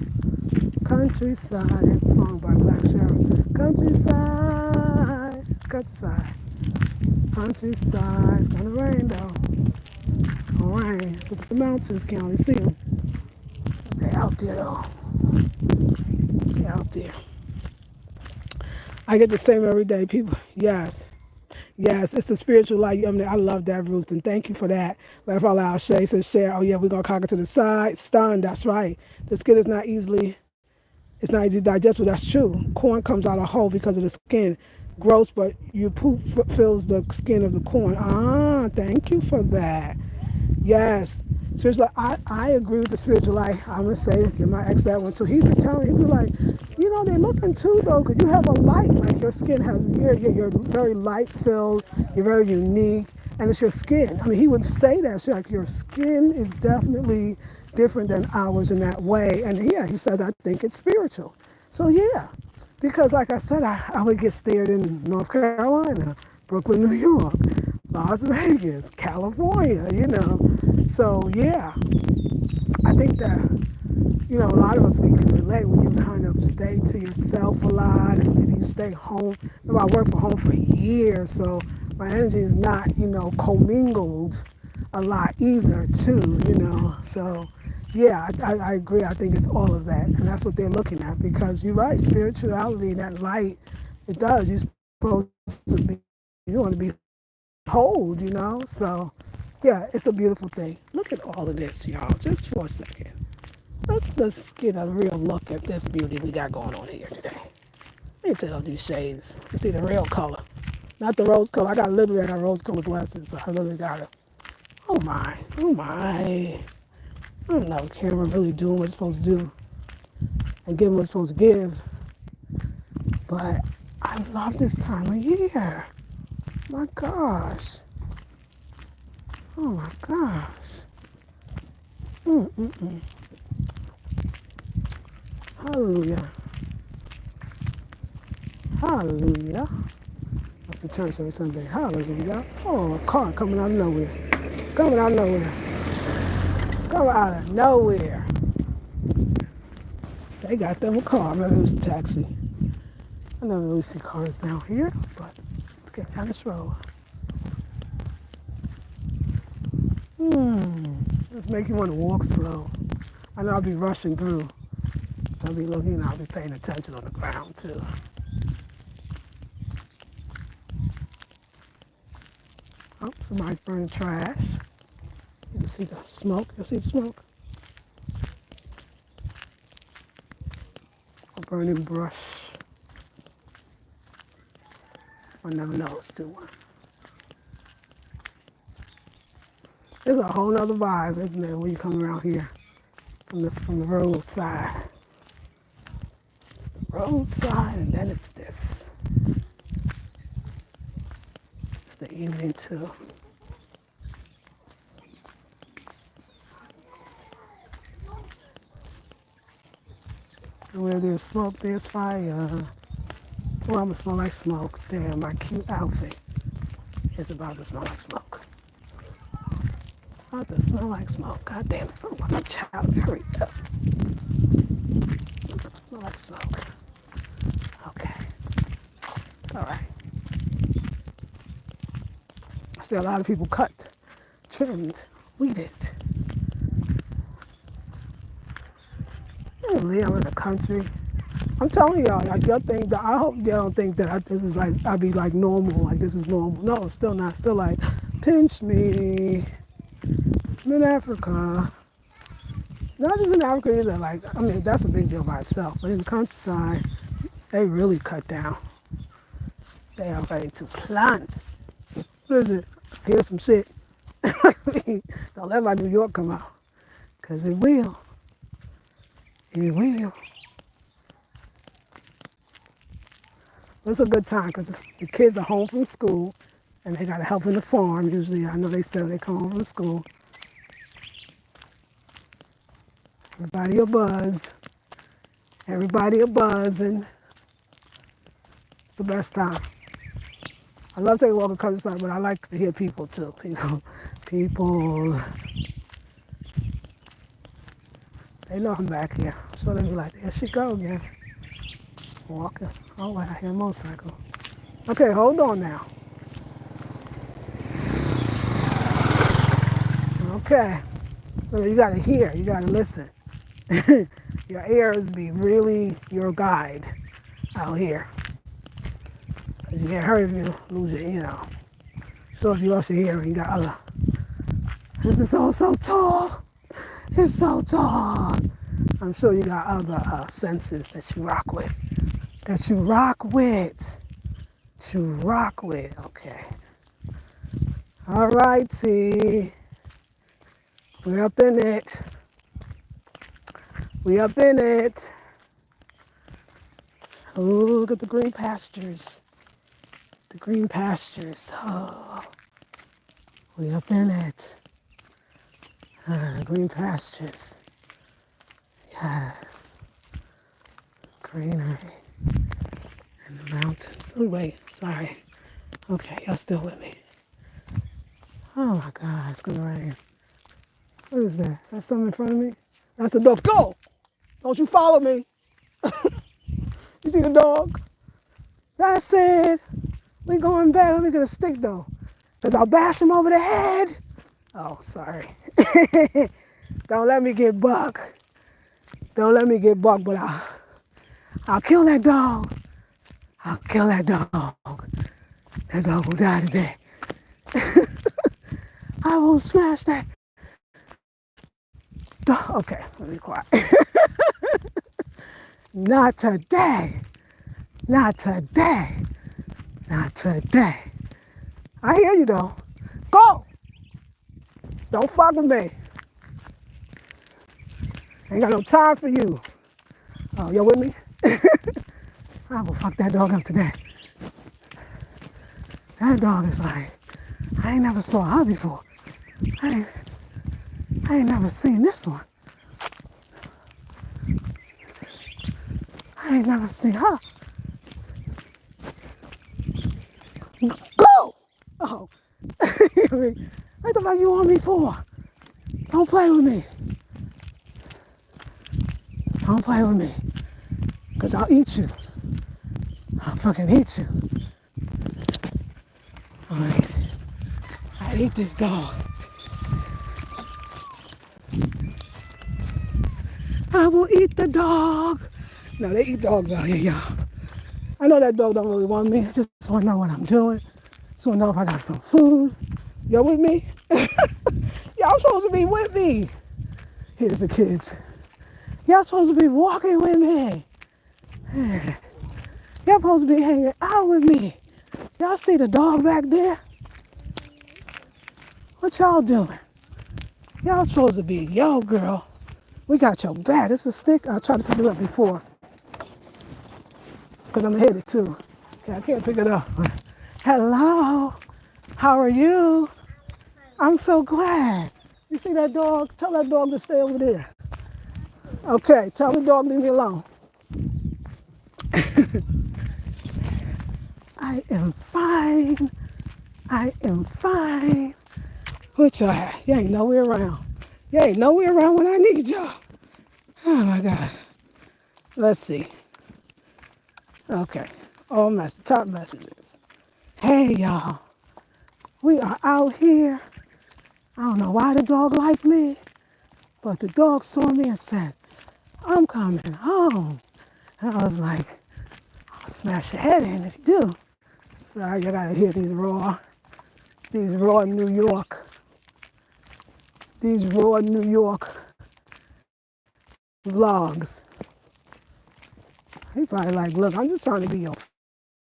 Countryside. It's a song by Black Sheryl. Countryside. Countryside. Countryside. It's gonna rain though. It's gonna rain. Let's look at the mountains. Can't only see them. They're out there though. They're out there. I get the same every day, people. Yes. Yes, it's the spiritual light. I mean, I love that, Ruth, and thank you for that. Like if I allow Shay says, share, oh yeah, we're gonna cock it to the side. Stunned, that's right. The skin is not easily, it's not easy to digest, but that's true. Corn comes out of whole because of the skin. Gross, but your poop fills the skin of the corn. Thank you for that. Yes. Spiritual light, I agree with the spiritual light. I'm going to say, give my ex that one too. He used to tell me, he'd be like, they're looking too though, because you have a light. Like your skin has, you're very light filled, you're very unique, and it's your skin. I mean, he would say that, so like your skin is definitely different than ours in that way. And yeah, he says, I think it's spiritual. So yeah, because like I said, I would get stared in North Carolina, Brooklyn, New York, Las Vegas, California, So yeah, I think that, a lot of us, we can relate when you kind of stay to yourself a lot and maybe you stay home. I worked from home for years, so my energy is not, commingled a lot either too, So yeah, I agree. I think it's all of that. And that's what they're looking at because you're right, spirituality, that light, it does. You're supposed to be, you want to be whole, So yeah, it's a beautiful thing. Look at all of this, y'all, just for a second. Let's get a real look at this beauty we got going on here today. Let me tell these shades. You see the real color. Not the rose color. I got rose colored glasses, so I literally got it. Oh my. I don't know, camera really doing what it's supposed to do and giving what it's supposed to give. But I love this time of year. My gosh. Oh my gosh. Hallelujah. Hallelujah. That's the church every Sunday. Hallelujah. Oh, a car coming out of nowhere. Coming out of nowhere. Coming out of nowhere. They got them a car. Maybe it was a taxi. I never really see cars down here, but let's get down this road. Just make you want to walk slow. I know I'll be rushing through. I'll be looking, I'll be paying attention on the ground too. Oh, somebody's burning trash. You can see the smoke. You see the smoke? A burning brush. I never know it's doing. It's a whole nother vibe, isn't it, when you come around here? from the roadside. It's the roadside, and then it's this. It's the evening too. And where there's smoke, there's fire. Oh, I'm gonna smell like smoke. Damn, my cute outfit is about to smell like smoke. About to smell like smoke. God damn it. Oh, my child, hurry up. Smell like smoke. Okay. It's all right. I see a lot of people cut, trimmed, weeded. I'm in the country. I'm telling y'all, like y'all think that, I hope y'all don't think that this is like, I'll be like normal, like this is normal. No, it's still not. Still like, pinch me. I'm in Africa. Not just in Africa either, like, I mean, that's a big deal by itself. But in the countryside, they really cut down. They are ready to plant. What is it? Here's some shit. Don't let my New York come out. Because it will. It will. It's a good time because the kids are home from school and they got to help in the farm usually. I know they said they come home from school. Everybody a buzz. Everybody a buzzing. It's the best time. I love taking a walk in the countryside, but I like to hear people too. People. They know I'm back here. So they be like, there she go again. Walking. Oh, I hear a motorcycle. Okay, hold on now. Okay. So you gotta hear, you gotta listen. Your ears be really your guide out here. You get hurt if you lose it, you know. So if you lost your hearing, you got other. This is all so tall. It's so tall. I'm sure you got other senses that you rock with. That you rock with. Okay. All righty. We're up in it. We up in it. Oh, look at the green pastures. The green pastures. Oh, we up in it. The green pastures. Yes. Greenery. And the mountains. Oh, wait. Sorry. Okay, y'all still with me. Oh, my God. It's going to rain. What is that? Is that something in front of me? That's a dog. Go! Don't you follow me. You see the dog? That's it. We going back. Let me get a stick, though. Because I'll bash him over the head. Oh, sorry. Don't let me get buck. Don't let me get buck, but I'll kill that dog. I'll kill that dog. That dog will die today. I will smash that dog. Okay, let me be quiet. Not today. Not today. Not today. I hear you though. Go! Don't fuck with me. Ain't got no time for you. Oh, y'all with me? I will fuck that dog up today. That dog is like, I ain't never saw her before. I ain't never seen this one. I ain't never seen her. Go! Oh. What the fuck you want me for? Don't play with me. Don't play with me. Because I'll eat you. I'll fucking eat you. Alright. I ate this dog. I will eat the dog. No, they eat dogs out here, y'all. I know that dog don't really want me. I just want to know what I'm doing. Just want to know if I got some food. Y'all with me? Y'all supposed to be with me. Here's the kids. Y'all supposed to be walking with me. Y'all supposed to be hanging out with me. Y'all see the dog back there? What y'all doing? Y'all supposed to be, yo girl. We got your back. It's a stick. I'll try to pick it up before. Because I'm going to hit it too. Okay, I can't pick it up. Hello. How are you? I'm so glad. You see that dog? Tell that dog to stay over there. Okay, tell the dog leave me alone. I am fine. I am fine. What y'all at? You ain't nowhere around. You ain't nowhere around when I need y'all. Oh my God. Let's see. Okay. Top messages. Hey y'all. We are out here. I don't know why the dog liked me, but the dog saw me and said, I'm coming home. And I was like, I'll smash your head in if you do. Sorry, you gotta hear these raw New York vlogs. He probably like, look, I'm just trying to be your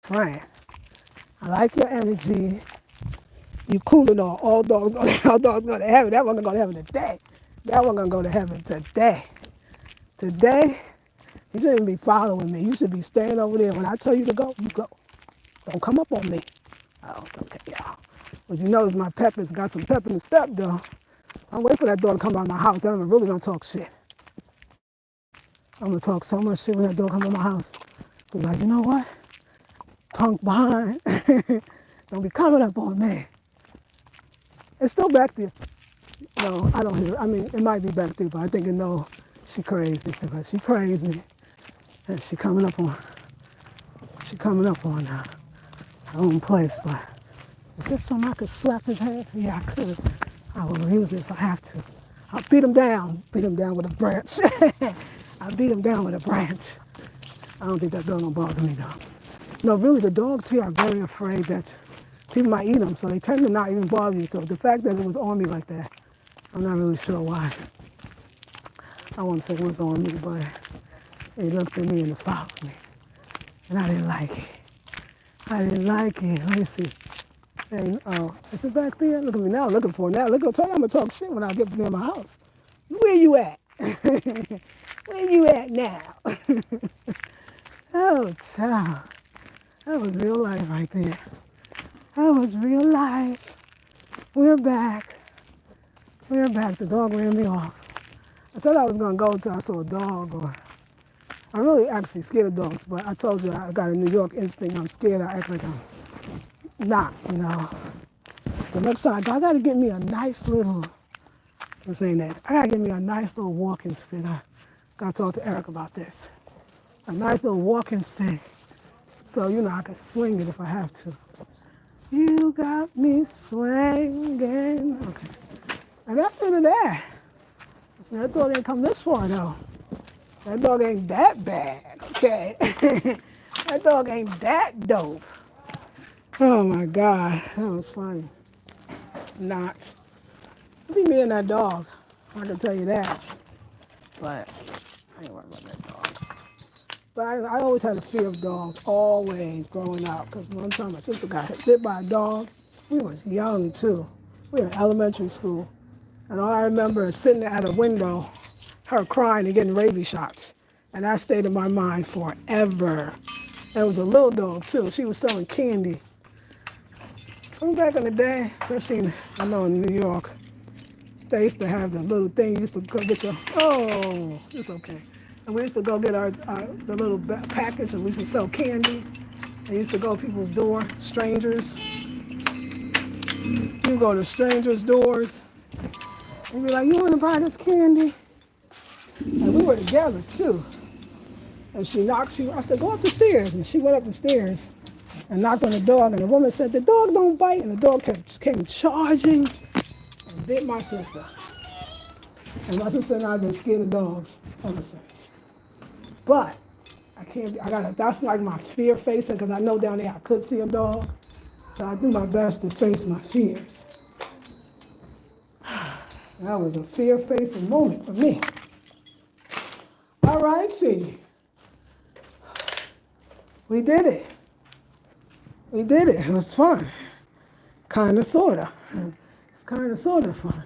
friend. I like your energy. You cool and all dogs go to heaven. That one gonna go to heaven today. That one gonna go to heaven today. Today, you shouldn't be following me. You should be staying over there. When I tell you to go, you go. Don't come up on me. Oh, it's okay, y'all. But you notice my pepper's got some pep in the step, though. I'm waiting for that dog to come by my house. Then I'm really gonna talk shit. I'm gonna talk so much shit when that dog come by my house. Be like, you know what? Punk behind. Don't be coming up on me. It's still back there. No, I don't hear it. I mean, it might be back there, but I think no, she crazy. Because she crazy. And she coming up on her own place. But is this something I could slap his head? Yeah, I could. I will use it if I have to. I'll beat him down with a branch. I'll beat him down with a branch. I don't think that dog will bother me though. No, really, the dogs here are very afraid that people might eat them, so they tend to not even bother you. So the fact that it was on me like that, I'm not really sure why. I won't say it was on me, but it looked at me and it followed me. And I didn't like it. Let me see. And, is it back there? Look at me now looking for it. Now, look, I'm going to talk shit when I get near my house. Where you at? Where you at now? Oh, child. That was real life right there. That was real life. We're back. The dog ran me off. I said I was going to go until I saw a dog. I'm really actually scared of dogs, but I told you I got a New York instinct. I'm scared. I act like I'm not, you know. The next time, I got to get me a nice little, I'm saying that, I got to get me a nice little walking stick. I got to talk to Eric about this. A nice little walking stick. So, you know, I can swing it if I have to. You got me swinging. Okay. And that's the end of that. So that dog didn't come this far, though. That dog ain't that bad, okay? That dog ain't that dope. Oh, my God. That was funny. Not. It'd be me and that dog. I can tell you that. But I ain't worried about that dog. But I always had a fear of dogs, always growing up. Because one time my sister got hit by a dog. We was young, too. We were in elementary school. And all I remember is sitting at a window, her crying and getting rabies shots. And that stayed in my mind forever. There was a little dog, too. She was selling candy. From back in the day, especially in New York, they used to have the little thing. You used to go get it's okay. And we used to go get the little package, and we used to sell candy. They used to go to people's door, strangers. You go to strangers' doors, and be like, you want to buy this candy? And we were together, too. And she knocked I said, go up the stairs. And she went up the stairs and knocked on the dog. And the woman said, the dog don't bite. And the dog came charging and bit my sister. And my sister and I have been scared of dogs ever since. But that's like my fear facing, because I know down there I could see a dog. So I do my best to face my fears. That was a fear facing moment for me. All right, see. We did it. It was fun. Kind of, sort of. It's kind of, sort of fun.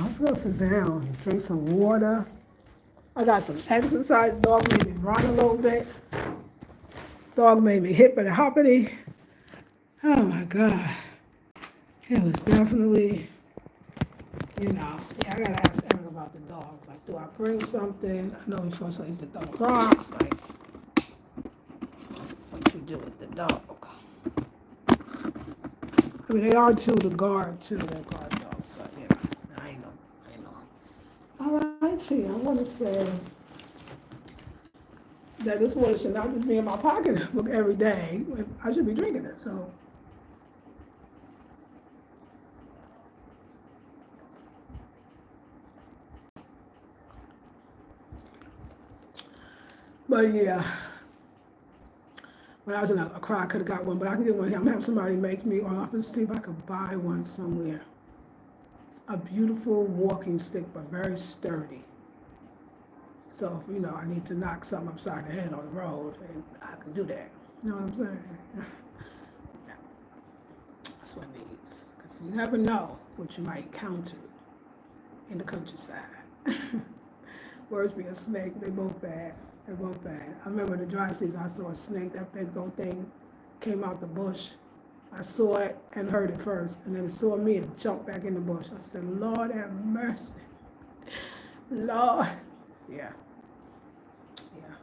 It's go sit down, drink some water. I got some exercise. Dog made me run a little bit. Dog made me hippity hoppity. Oh my God. It was definitely, yeah, I gotta ask Eric about the dog. Like, do I bring something? I know before so the dog rocks. Like, what you do with the dog? I mean, they are too, the guard too. They're guard dogs, but I know. All right, see, I want to say that this water should not just be in my pocketbook every day. I should be drinking it. So, but yeah, when I was in Accra, I could have got one, but I can get one here. I'm gonna have somebody make me, or I'll have to see if I could buy one somewhere. A beautiful walking stick, but very sturdy. So, I need to knock something upside the head on the road, and I can do that. You know what I'm saying? Yeah. That's what it needs. Because you never know what you might encounter in the countryside. Words being a snake, they both bad. They're both bad. I remember in the dry season, I saw a snake, that big old thing came out the bush. I saw it and heard it first, and then it saw me and jumped back in the bush. I said, Lord have mercy. Lord. Yeah. Yeah.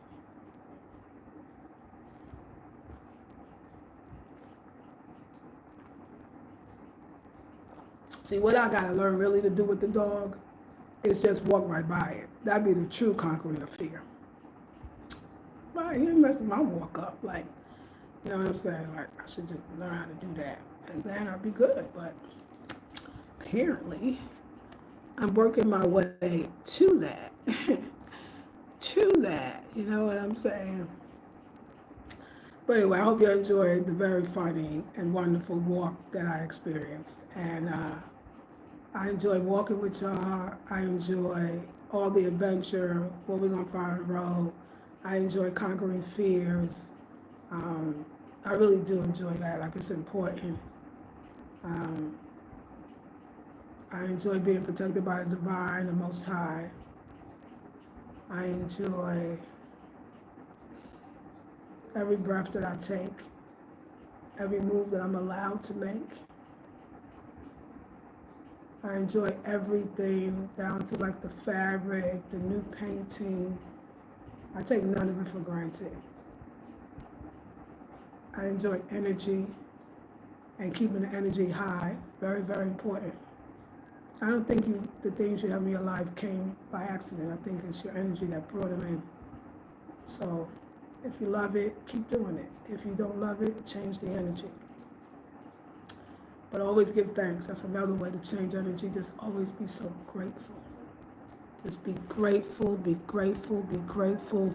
See, what I gotta learn really to do with the dog is just walk right by it. That'd be the true conquering of fear. Right, you messing my walk up. Like, you know what I'm saying? Like, I should just learn how to do that. And then I'll be good. But apparently, I'm working my way to that. To that. You know what I'm saying? But anyway, I hope you enjoyed the very funny and wonderful walk that I experienced. And I enjoy walking with y'all. I enjoy all the adventure, what we're going to find on the road. I enjoy conquering fears. I really do enjoy that. Like, it's important. I enjoy being protected by the divine, the Most High. I enjoy every breath that I take, every move that I'm allowed to make. I enjoy everything down to like the fabric, the new painting. I take none of it for granted. I enjoy energy and keeping the energy high. Very, very important. I don't think the things you have in your life came by accident. I think it's your energy that brought them in. So if you love it, keep doing it. If you don't love it, change the energy. But always give thanks. That's another way to change energy. Just always be so grateful. Just be grateful, be grateful, be grateful.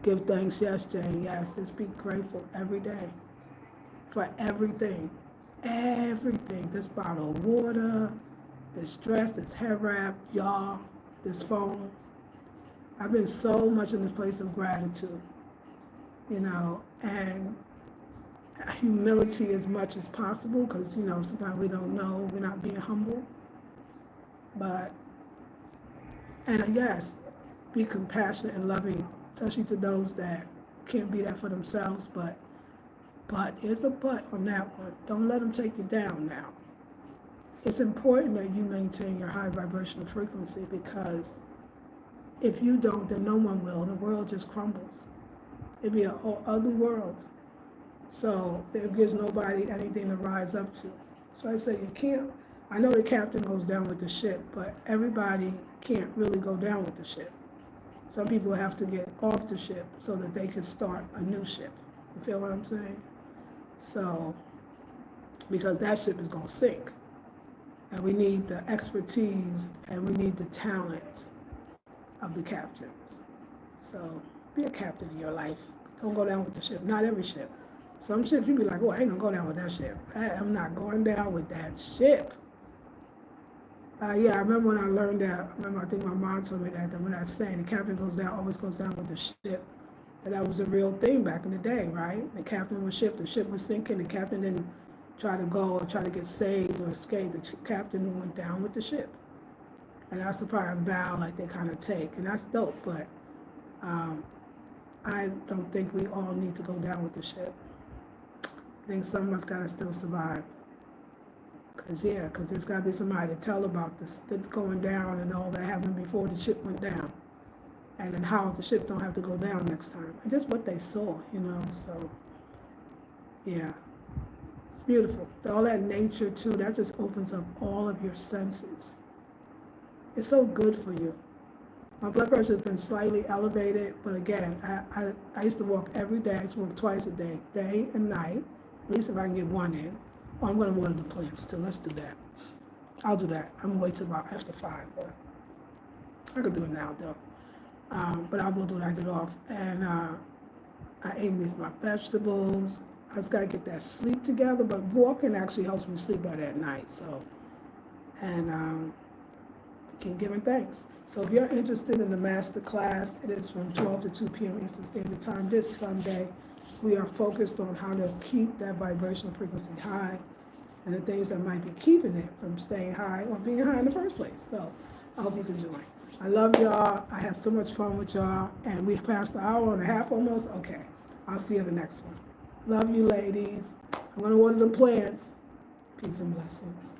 Give thanks, yes, Jane, yes. Just be grateful every day for everything. Everything. This bottle of water, this dress, this hair wrap, y'all, this phone. I've been so much in this place of gratitude, and humility as much as possible, because, sometimes we don't know, we're not being humble. And yes, be compassionate and loving, especially to those that can't be that for themselves, but there's a but on that one. Don't let them take you down now. It's important that you maintain your high vibrational frequency, because if you don't, then no one will. The world just crumbles. It'd be an ugly world. So it gives nobody anything to rise up to. So I say you can't, I know the captain goes down with the ship, but everybody can't really go down with the ship. Some people have to get off the ship so that they can start a new ship. You feel what I'm saying? So, because that ship is going to sink. And we need the expertise and we need the talent of the captains. So, be a captain in your life. Don't go down with the ship. Not every ship. Some ships you be like, oh, I ain't going to go down with that ship. I'm not going down with that ship. Yeah, I remember when I learned that. I think my mom told me that when I was saying the captain always goes down with the ship. That was a real thing back in the day, right? The captain was the ship was sinking, the captain didn't try to go or try to get saved or escape. The captain went down with the ship. And that's the part of vow like they kind of take, and that's dope. But um, I don't think we all need to go down with the ship. I think some of us gotta still survive. Cause there's gotta be somebody to tell about this going down and all that happened before the ship went down, and then how the ship don't have to go down next time, and just what they saw, you know. So yeah, it's beautiful. All that nature too. That just opens up all of your senses. It's so good for you. My blood pressure has been slightly elevated, but again, I used to walk every day. I used to walk twice a day and night, at least if I can get one in. Oh, I'm going to water the plants too. Let's do that. I'll do that. I'm going to wait till about after 5, but I could do it now though. But I will do it when I get off. And I ate my vegetables. I just got to get that sleep together, but walking actually helps me sleep better at night. So, and keep giving thanks. So if you're interested in the master class, it is from 12 to 2 p.m. Eastern Standard Time this Sunday. We are focused on how to keep that vibrational frequency high and the things that might be keeping it from staying high or being high in the first place. So I hope you can join. I love y'all. I had so much fun with y'all. And we passed the hour and a half almost. Okay. I'll see you in the next one. Love you, ladies. I'm going to water them plants. Peace and blessings.